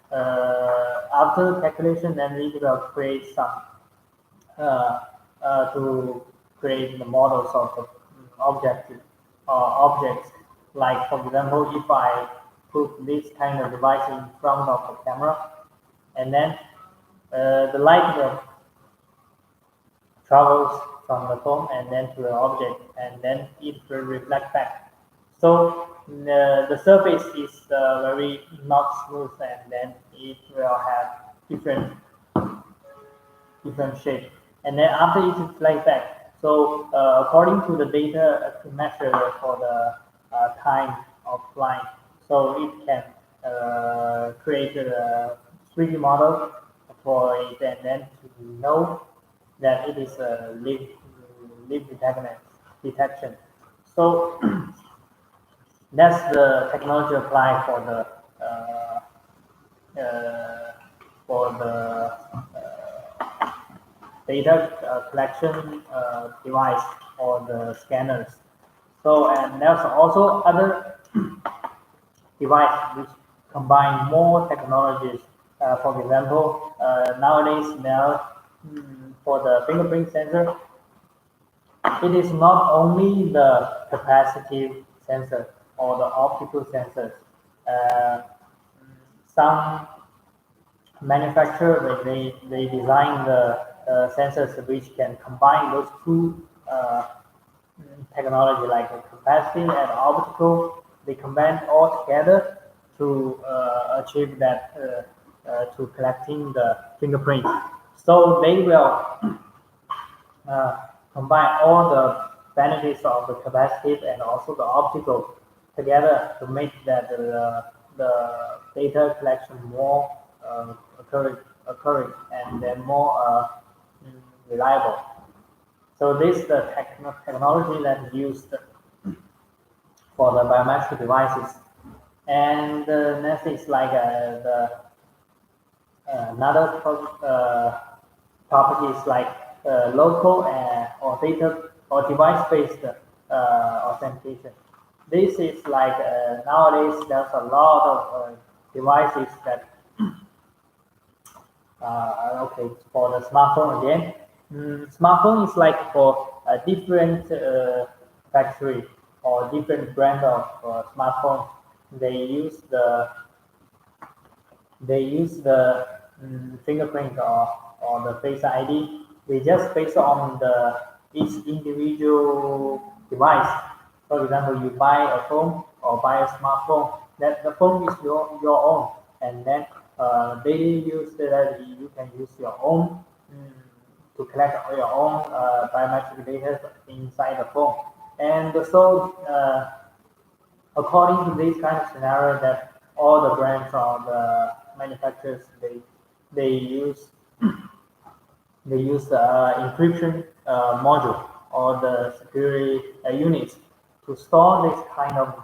after calculation, then it will create some to create the models of the objects. Like for example, if I put this kind of device in front of the camera, and then the light will travels from the phone and then to the object, and then it will reflect back. So the surface is very not smooth, and then it will have different shape. And then after it reflects back, so according to the data to measure for the time of flying, so it can create a 3D model for it, and then to know that it is a leak detection. So that's the technology applied for the data collection device or the scanners. So, and there's also other device which combine more technologies. For example, nowadays for the fingerprint sensor, it is not only the capacitive sensor or the optical sensors. Some manufacturer they design the sensors which can combine those two technology like capacitive and optical. They combine all together to achieve that to collecting the fingerprint. So they will combine all the benefits of the capacitive and also the optical together to make that the data collection more occurring and then more reliable. So this is the technology that is used for the biometric devices. And the next is like another topic is like local or data or device-based authentication. This is like nowadays there's a lot of devices that okay, for the smartphone again. Smartphone is like for a different factory or different brand of smartphone. They use the fingerprint or the Face ID. They just based on the each individual device. For example, you buy a phone or buy a smartphone. That the phone is your own, and then they use that you can use your own to collect your own biometric data inside the phone. And so, according to this kind of scenario, that all the brands or the manufacturers they use the encryption module or the security units to store this kind of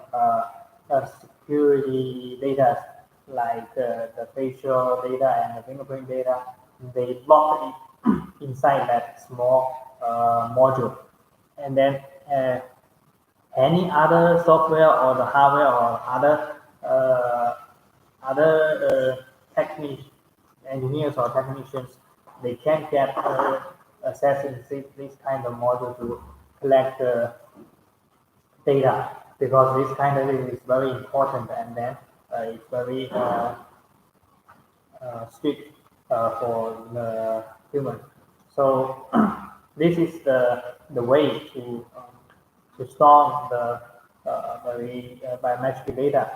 security data like the facial data and the fingerprint data. They lock it inside that small module, and then any other software or the hardware or other engineers or technicians, they can't get access in this kind of module to collect data, because this kind of data is very important, and then it's very strict for the human. So this is the way to store the very biometric data.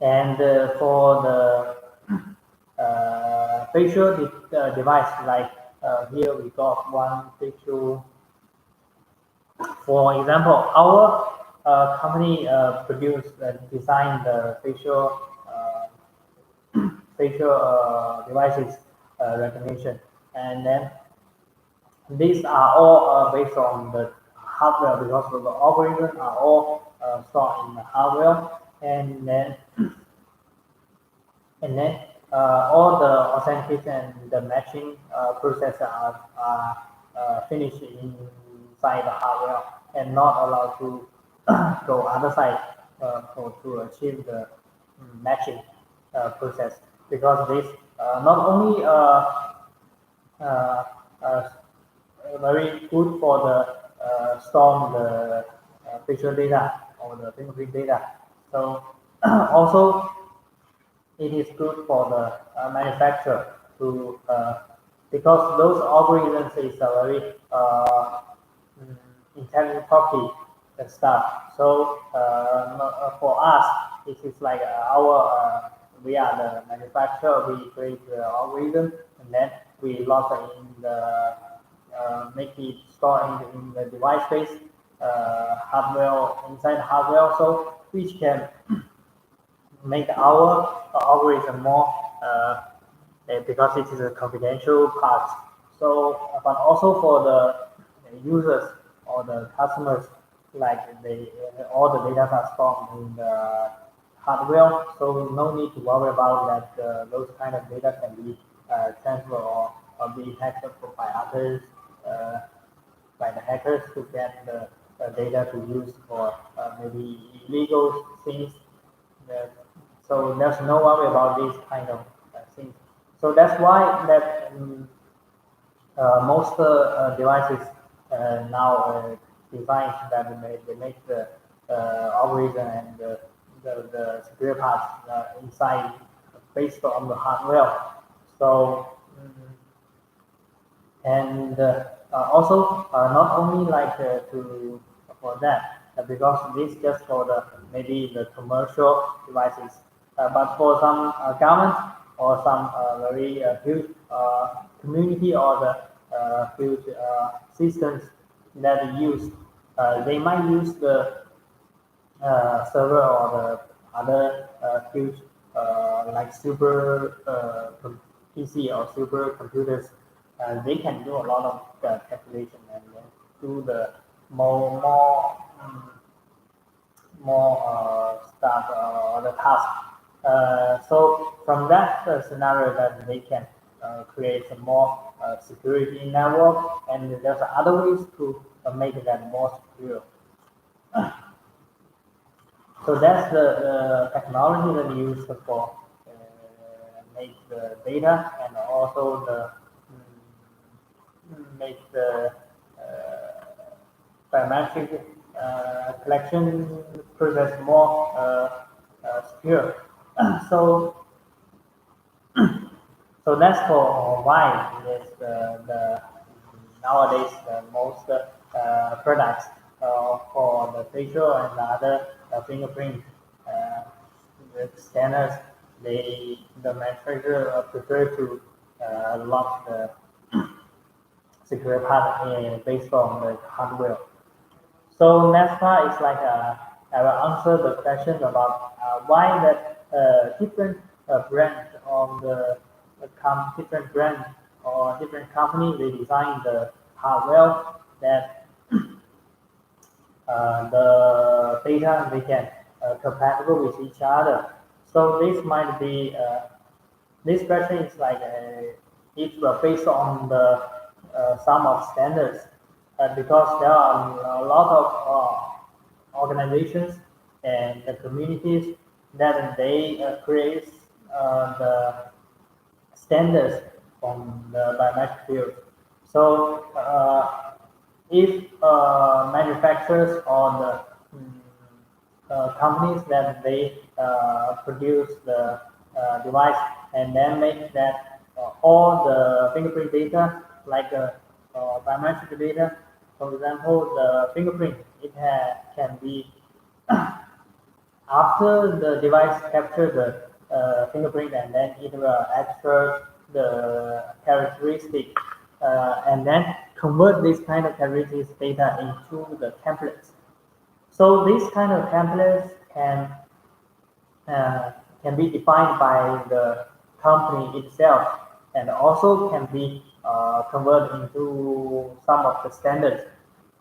And for the facial device, like here we got one facial. For example, our company designed the facial devices recognition, and then these are all based on the hardware, because the algorithms are all stored in the hardware, and then all the authentication and the matching process are finished inside the hardware and not allowed to go other side to achieve the matching process, because this not only very good for the store the facial data or the fingerprint data. So also it is good for the manufacturer to because those algorithms is a very intelligent property stuff. So for us, it is like our we are the manufacturer. We create the algorithm, and then we lock it in the make it store in the device space hardware inside the hardware also, which can make our algorithm more because it is a confidential part. So, but also for the users or the customers, like all the data are stored in the hardware, so no need to worry about that. Those kind of data can be transferred or be hacked by others, by the hackers to get the data to use for maybe illegal things. So there's no worry about these kind of things. So that's why that most devices now design that they make the algorithm and the secure parts inside based on the hardware. So and also not only like to for that because this just for the maybe the commercial devices, but for some government or some very huge community or the huge systems that use, they might use the server or the other huge like super PC or super computers. They can do a lot of calculation and do the more stuff or the task. So from that scenario that they can create some more security network, and there's other ways to make that more secure. So that's the technology that we use for make the data and also the make the biometric collection process more secure. So so that's for why is the nowadays the most products for the facial and the other fingerprint scanners, the manufacturer prefer to lock the secure part based on the hardware. So next part is like I will answer the question about why that different brands of the different brand or different company they design the hardware that the data they can compatible with each other. So this might be this question is like it's based on the sum of standards because there are a lot of organizations and the communities that they create the standards from the biometric field. So if manufacturers or the companies that they produce the device and then make that all the fingerprint data like biometric data, for example, the fingerprint can be after the device captures the fingerprint and then it will extract the characteristic and then convert this kind of characteristics data into the templates. So these kind of templates can be defined by the company itself and also can be converted into some of the standards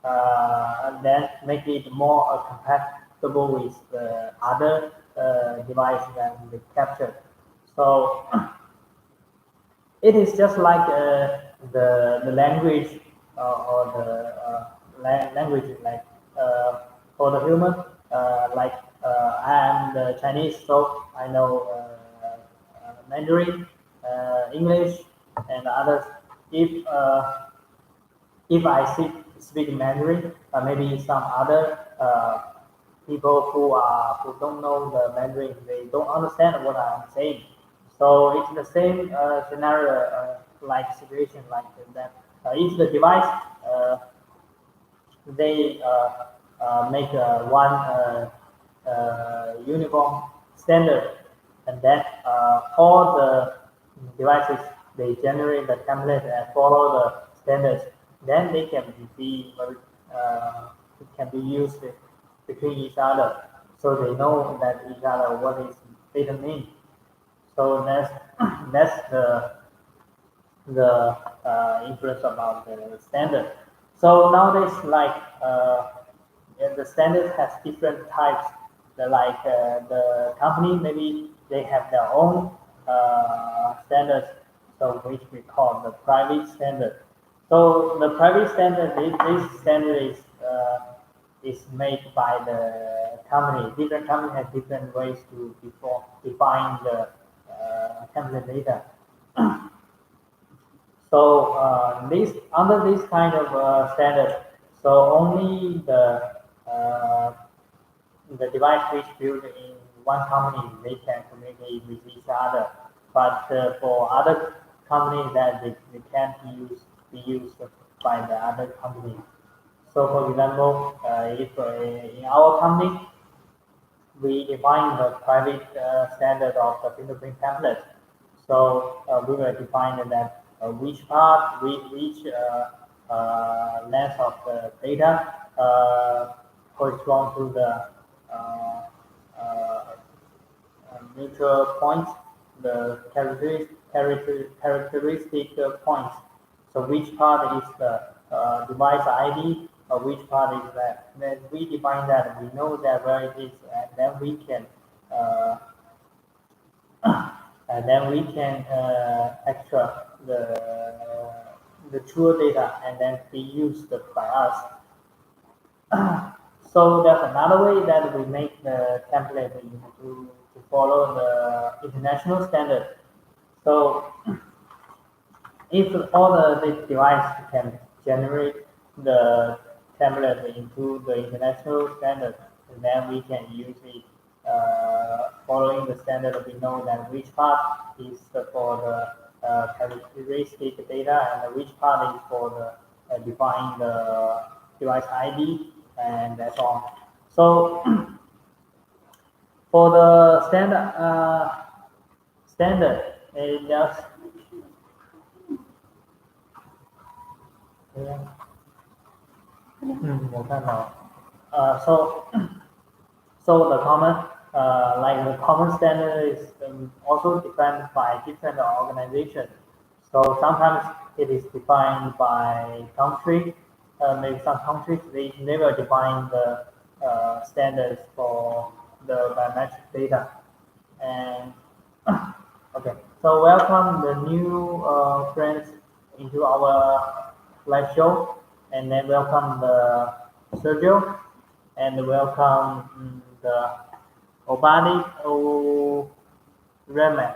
and then make it more compatible with the other device that they captured. So it is just like the language or the language like for the human like I am the Chinese, so I know Mandarin, English, and others. If I speak Mandarin, maybe some other people who don't know the Mandarin, they don't understand what I'm saying. So it's the same scenario, like situation like that. If the device they make one uniform standard, and then all the devices they generate the template and follow the standards, then they can be it can be used between each other, so they know that each other what is data mean. So that's the influence about the standard. So nowadays, like the standard has different types. Like the company, maybe they have their own standards, so which we call the private standard. So the private standard, this standard is made by the company. Different companies have different ways to define the template data. So this under this kind of standard, so only the the device which built in one company, they can communicate with each other. But for other companies, that they can't be used by the other company. So, for example, if in our company we define the private standard of the fingerprint template, so we will define that which part, which length of the data correspond to the uh, uh, neutral points, the characteristic points. So which part is the device ID, or which part is that? Then we define that, we know that where it is, and then we can uh, extract the true data and then be used by us. So there's another way that we make the template to follow the international standard. So if all the device can generate the template into the international standard, then we can use it following the standard. We know that which part is for the characteristic data and which part is for the define the device ID, and that's all. So for the standard, it just so so the common like the common standard is also defined by different organizations. So sometimes it is defined by country. Maybe some countries they never define the standards for the biometric data. And okay, so welcome the new friends into our live show, and then welcome the Sergio, and welcome the Obani Remen.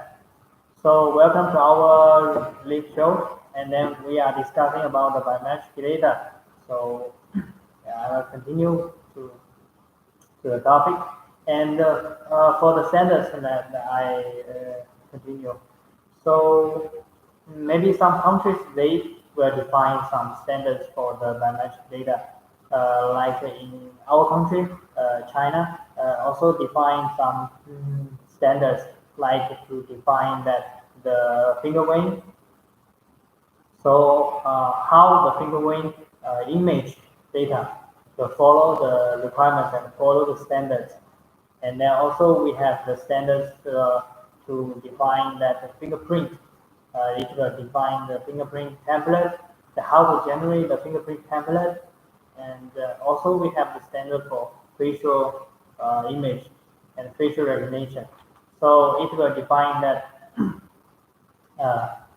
So welcome to our live show, and then we are discussing about the biometric data. So yeah, I will continue to the topic, and for the standards that I continue. So maybe some countries they will define some standards for the biometric data. Like in our country, China, also define some standards, like to define that the fingerprint. So how the fingerprint image data to follow the requirements and follow the standards. And then also we have the standards to define that the fingerprint. It will define the fingerprint template, the how to generate the fingerprint template, and also we have the standard for facial image and facial recognition. So it will define that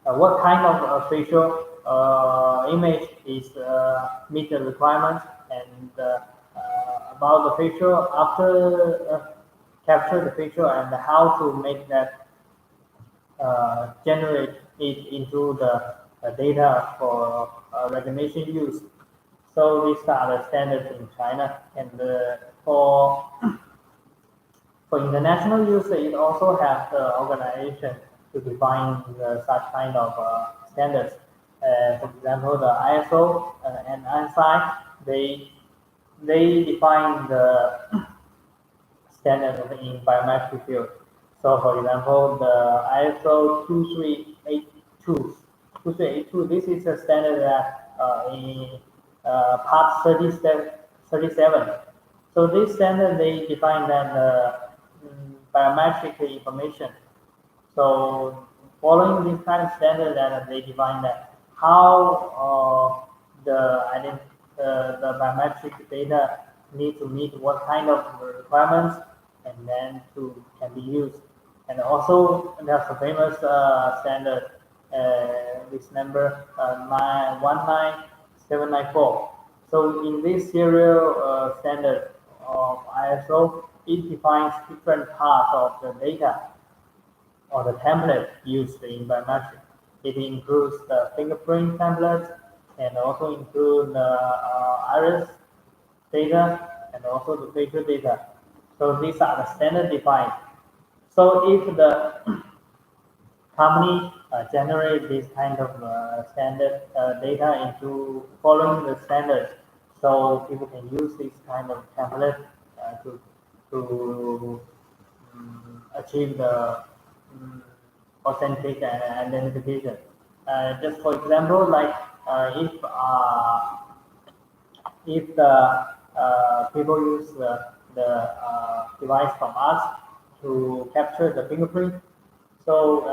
what kind of facial image is meet the requirements, and about the facial after capture the facial, and how to make that generate it into the data for recognition use. So these are the standards in China, and for international use, it also has the organization to define such kind of standards. For example, the ISO and ANSI, they define the standard in biometric field. So, for example, the ISO 2382, this is a standard that in part 37. So this standard, they define that biometric information. So following this kind of standard, that they define that how the biometric data need to meet what kind of requirements, and then can be used. And also there's a famous standard, this number 19794. So in this serial standard of ISO, it defines different parts of the data or the template used in biometric. It includes the fingerprint template, and also include the iris data, and also the facial data. So these are the standard defined. So if the company generate this kind of standard data into following the standards, so people can use this kind of template to achieve the um, authentic and identification. Just for example, like if the people use the device from us to capture the fingerprint, so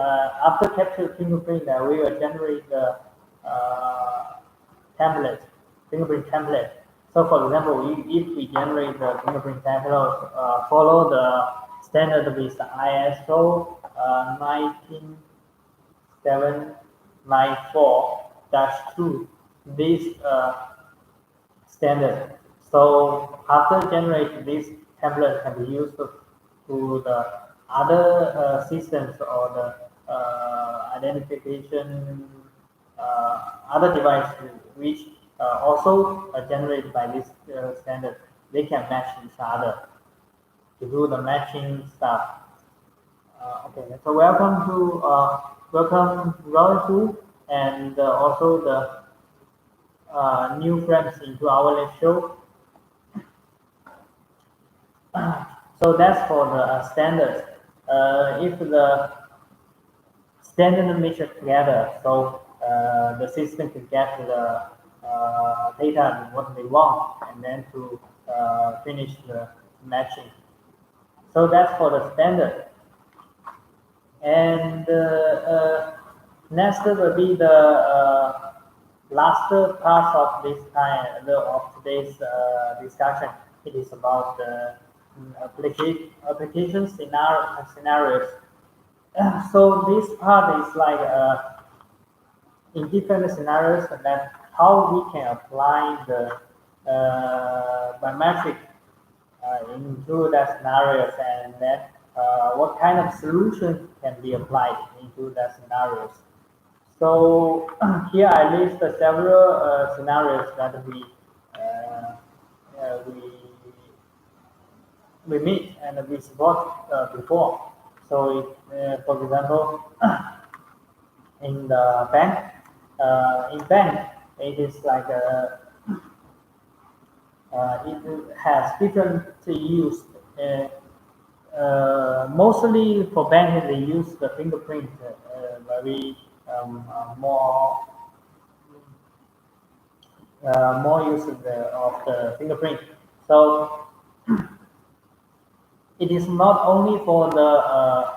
after capture the fingerprint, we will generate the uh, template, fingerprint template. So for example, if we generate the fingerprint template, follow the standard with ISO 19794-2, this standard. So after generate this template can be used to the other systems or the identification other device which also generated by this standard. They can match each other to do the matching stuff. Okay, so welcome Roy, and also the new friends into our lecture. So that's for the standards. If the standard mixture together, so the system can get the data what they want, and then to finish the matching. So that's for the standard. And next will be the last part of this time of today's discussion. It is about the application scenarios. So this part is like in different scenarios that how we can apply the biometric into that scenarios, and then what kind of solution can be applied into that scenarios. So here I list several scenarios that we we meet and we support before. So, for example, in the bank, it is like it has different use. Mostly for bank, they use the fingerprint very more use of the fingerprint. So it is not only for the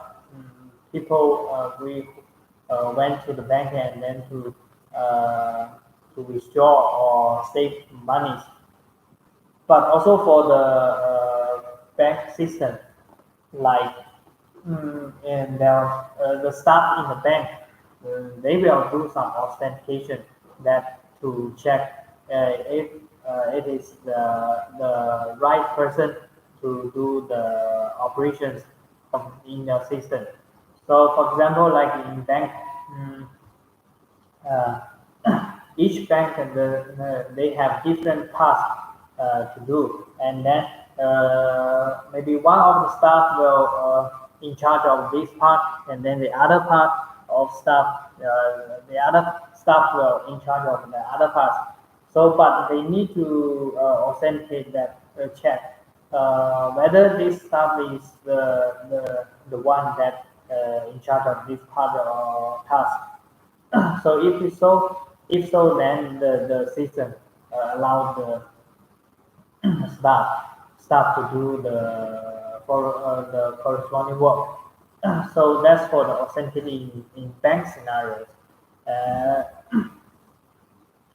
people we went to the bank and then to withdraw or save money, but also for the bank system, like and the staff in the bank, they will do some authentication that to check if it is the right person to do the operations in the system. So, for example, like in bank, uh, each bank they have different tasks to do, and then maybe one of the staff will in charge of this part, and then the other part of staff, the other staff will in charge of the other parts. So, but they need to authenticate that check whether this staff is the one that in charge of this part or task. So if so, then the system allows the staff to do the corresponding work. So that's for the authenticating in bank scenarios. Uh,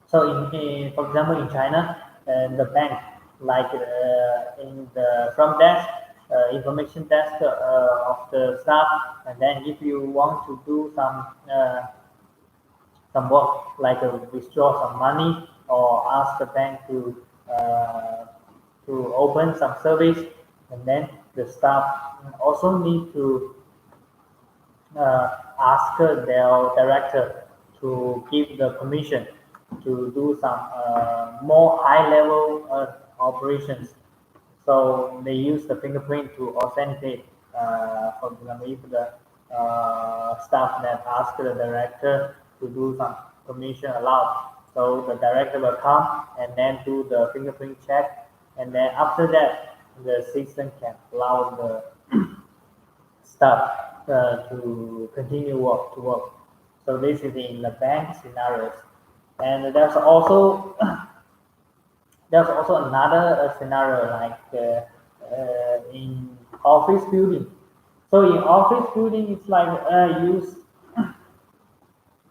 so for example, in China, the bank, like in the front desk, information desk of the staff, and then if you want to do some work like withdraw some money or ask the bank to open some service, and then the staff also need to ask their director to give the permission to do some more high level operations. So they use the fingerprint to authenticate. For example, if the staff that asked the director to do some permission allowed, so the director will come and then do the fingerprint check, and then after that, the system can allow the staff to continue work. So this is in the bank scenarios, and there's also another scenario like in office building. So in office building, it's like use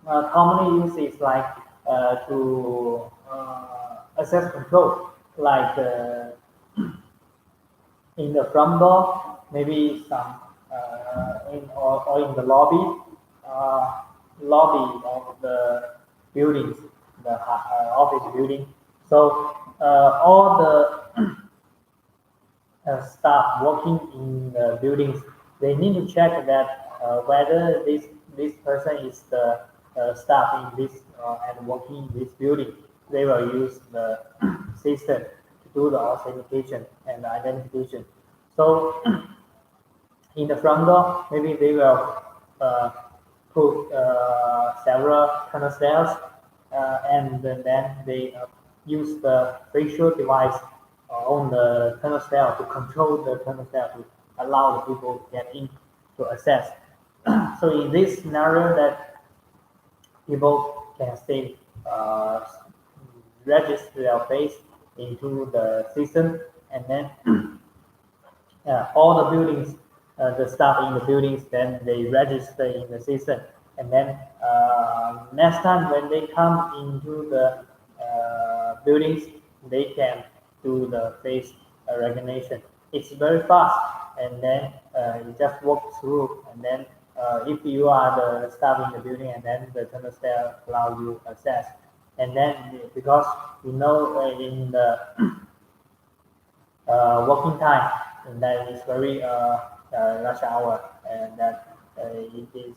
commonly used is like to access control, like in the front door, maybe some or in the lobby of the buildings, the office building. So all the staff working in the buildings, they need to check that whether this person is the staff in this and working in this building. They will use the system to do the authentication and identification. So in the front door, maybe they will put several turnstiles, and then they use the facial device on the turnstile to control the turnstile to allow the people to get in to access. So in this scenario, that people can stay register their face into the system, and then all the buildings, the staff in the buildings, then they register in the system, and then next time when they come into the buildings, they can do the face recognition. It's very fast, and then you just walk through, and then if you are the staff in the building, and then the turnstile allow you access, and then because in the working time, and that is very rush hour, and that it is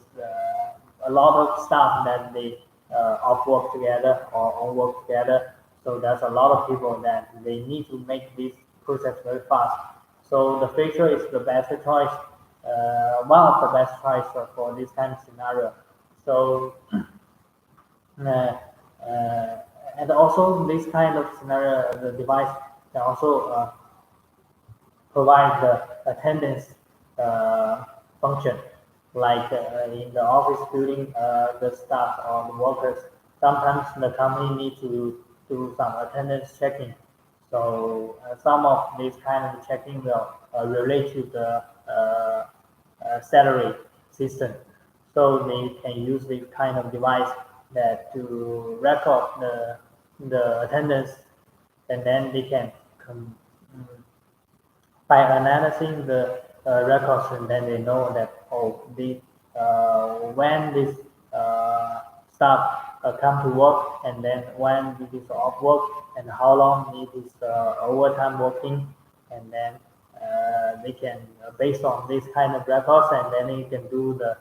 a lot of staff that they off work together or on work together. So there's a lot of people that they need to make this process very fast. So the facial is the best choice, one of the best choice for this kind of scenario. So and also this kind of scenario, the device can also provide the attendance function, like in the office building, the staff or the workers, sometimes the company need to do some attendance checking. So some of these kind of checking will relate to the salary system. So they can use this kind of device that to record the attendance, and then they can by analyzing the records, and then they know that when this staff come to work, and then when it is off work, and how long it is overtime working, and then they can based on this kind of records, and then you can do the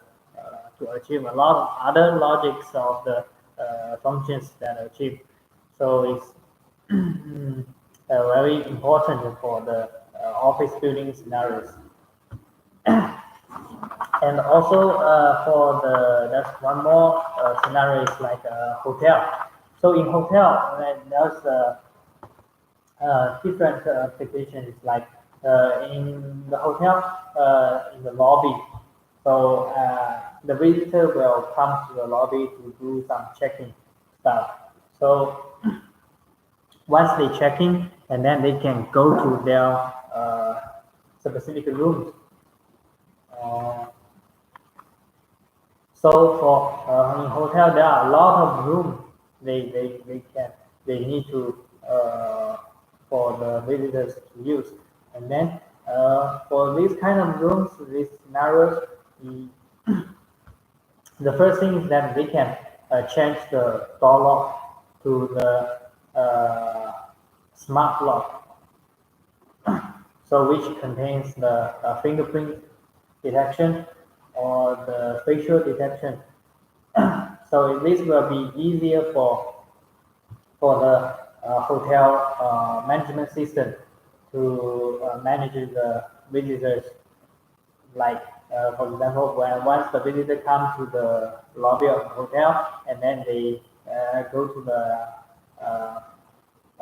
to achieve a lot of other logics of the functions that are achieved. So it's very important for the office building scenarios. And also there's one more scenario is like a hotel. So in hotel, there's different applications, like in the hotel, in the lobby. So the visitor will come to the lobby to do some checking stuff. So once they check in, and then they can go to their specific rooms. So for in hotel, there are a lot of rooms they need to for the visitors to use, and then for these kind of rooms, these scenarios, the first thing is that they can change the door lock to the smart lock, so which contains the fingerprint detection or the facial detection. So this will be easier for the hotel management system manage the visitors. Like for example, when once the visitor comes to the lobby of the hotel, and then they go to the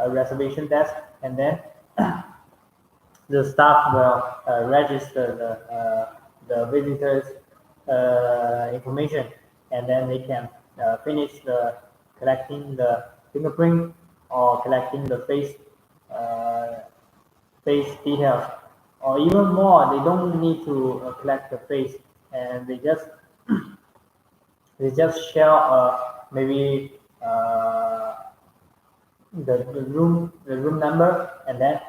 reservation desk, and then the staff will register the visitors information, and then they can finish the collecting the fingerprint or collecting the uh, face details, or even more. They don't need to collect the face, and they just share maybe the room number, and then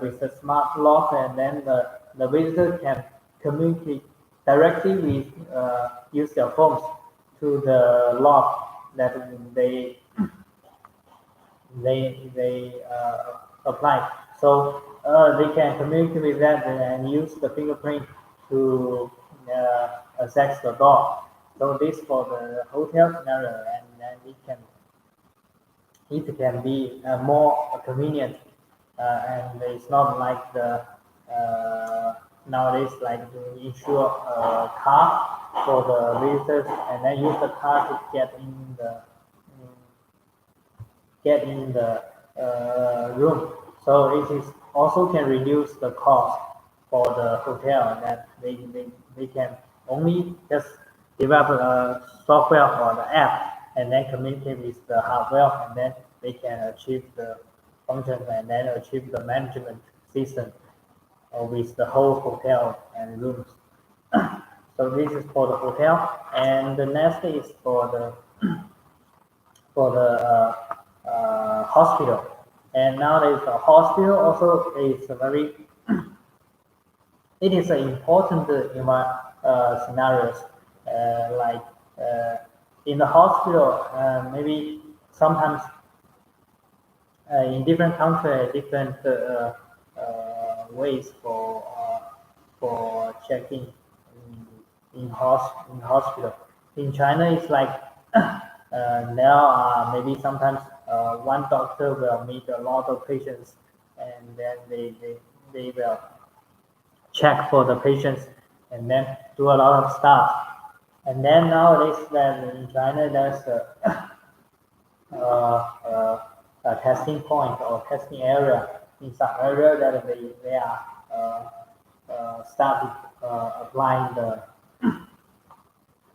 with the smart lock, and then the visitor can communicate directly with use their phones to the lock that they apply. So they can communicate with that and use the fingerprint to access the door. So this for the hotel scenario, and then it can be more convenient, and it's not like the nowadays like to insure a car for the visitors, and then use the car to get in the room. So it is also can reduce the cost for the hotel, that they can only just develop a software or the app, and then communicate with the hardware, and then they can achieve the functions, and then achieve the management system with the whole hotel and rooms. So this is for the hotel, and the next is for the hospital. And nowadays the hospital also is a very it is an important scenarios, like in the hospital, maybe sometimes in different countries, different ways for checking in hospital. In China, it's like now maybe sometimes one doctor will meet a lot of patients, and then they will check for the patients, and then do a lot of stuff. And then nowadays, then in China, there's a testing point or testing area in some area that they are started applying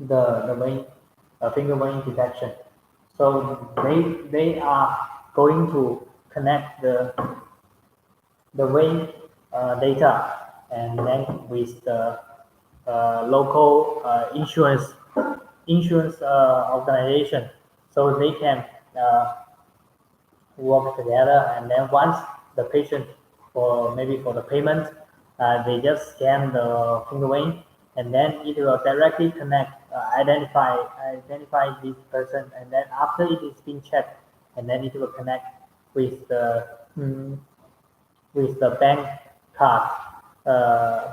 the vein finger vein detection. So they are going to connect the vein data, and then with the local insurance organization, so they can work together. And then once the patient, for the payment, they just scan the finger vein, and then it will directly connect, identify this person, and then after it is being checked, and then it will connect with the bank card,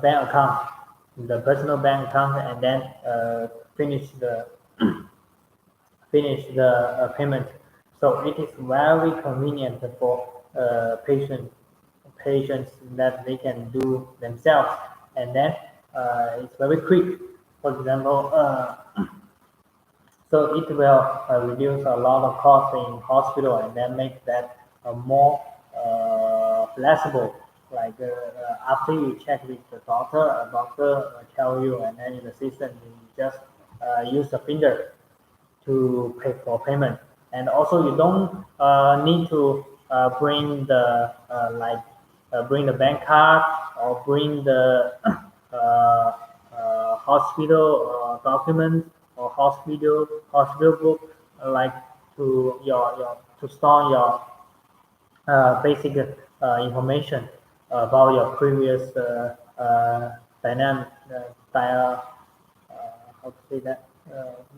bank account, the personal bank account, and then finish the payment. So it is very convenient for patients that they can do themselves, and then it's very quick. For example, so it will reduce a lot of cost in hospital, and then make that more flexible. Like after you check with the doctor, a doctor tell you, and then in the system you just use the finger to pay for payment. And also you don't need to bring the bank card, or bring the hospital documents, or hospital book, like to store your basic information about your previous dynamic how to say that,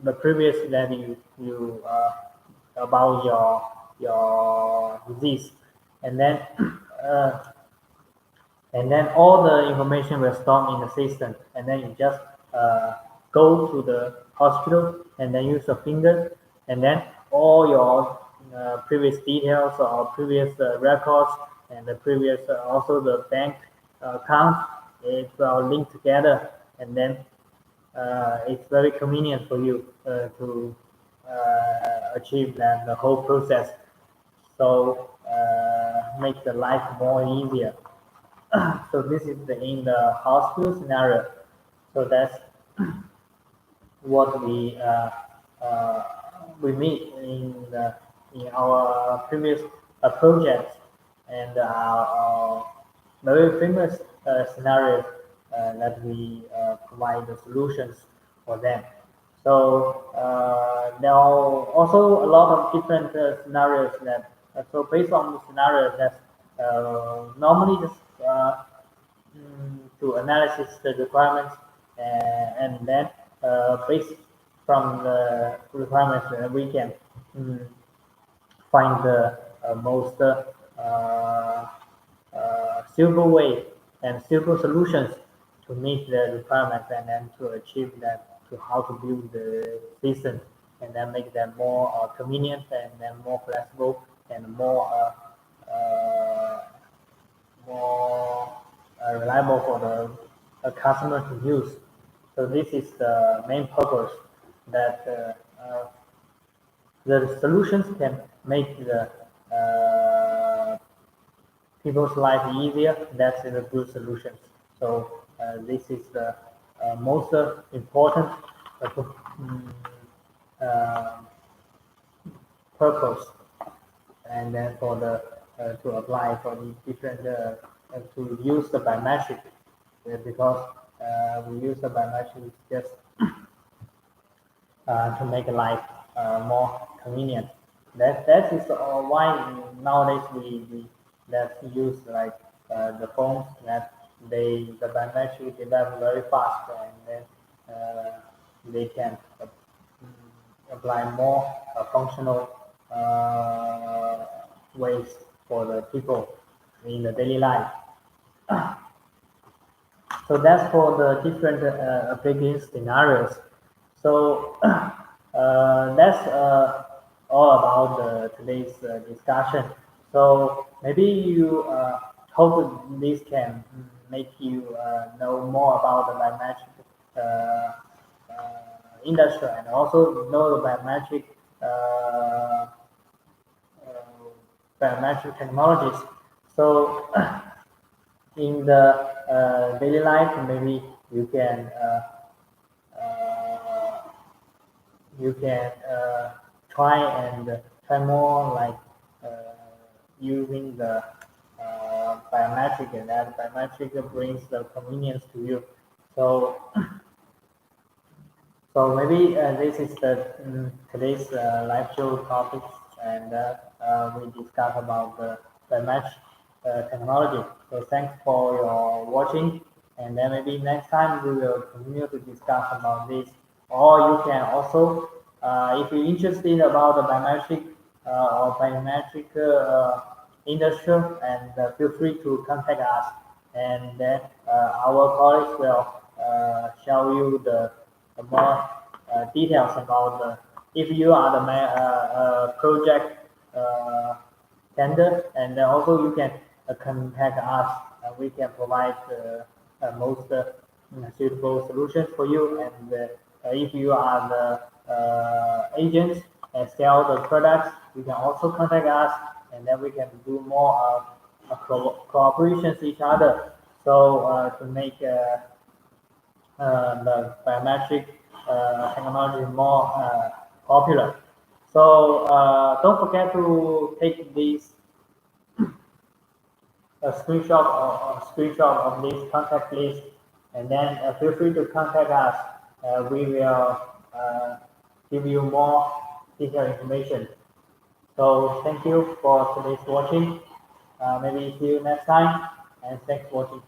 the previous that you about your disease, and then all the information will store in the system, and then you just go to the hospital, and then use your finger, and then all your previous details or previous records and the previous also the bank account. It will link together, and then it's very convenient for you to achieve that the whole process. So make the life more easier. So this is in the hospital scenario. So that's what we meet in our previous projects, and our very famous scenarios that we provide the solutions for them. So there are also a lot of different scenarios that so based on the scenarios that normally just to analysis the requirements, and then based from the requirements we can find the most suitable way and suitable solutions to meet the requirements, and then to achieve that, to how to build the system, and then make them more convenient, and then more flexible, and more reliable for the customer to use. So this is the main purpose, that the solutions can make the people's life easier. That's the good solutions. So this is the most important uh, purpose, and then for the to apply for the different to use the biometric, because we use the biometric just to make life more convenient. That is why nowadays we that use like the phones, that the biometric develop very fast, and then they can apply more functional ways for the people in the daily life. So that's for the different application scenarios. So that's all about today's discussion. So maybe you hope this can make you know more about the biometric industry, and also know the uh, biometric technologies. So in the daily life, maybe you can try and try more like using the biometric, and that biometric brings the convenience to you. So so maybe this is the today's live show topics, and we discuss about the biometric technology. So thanks for your watching, and then maybe next time we will continue to discuss about this. Or you can also, if you're interested about the biometric or biometric industry, and feel free to contact us, and then our colleagues will show you the more details about the, if you are the project tender, and then also you can contact us, and we can provide most suitable solutions for you. And if you are the agents and sell the products, you can also contact us, and then we can do more cooperation with each other. So to make the biometric technology more popular. So don't forget to take this screenshot of this contact list, and then feel free to contact us. We will give you more detailed information. So thank you for today's watching. Maybe see you next time, and thanks for watching.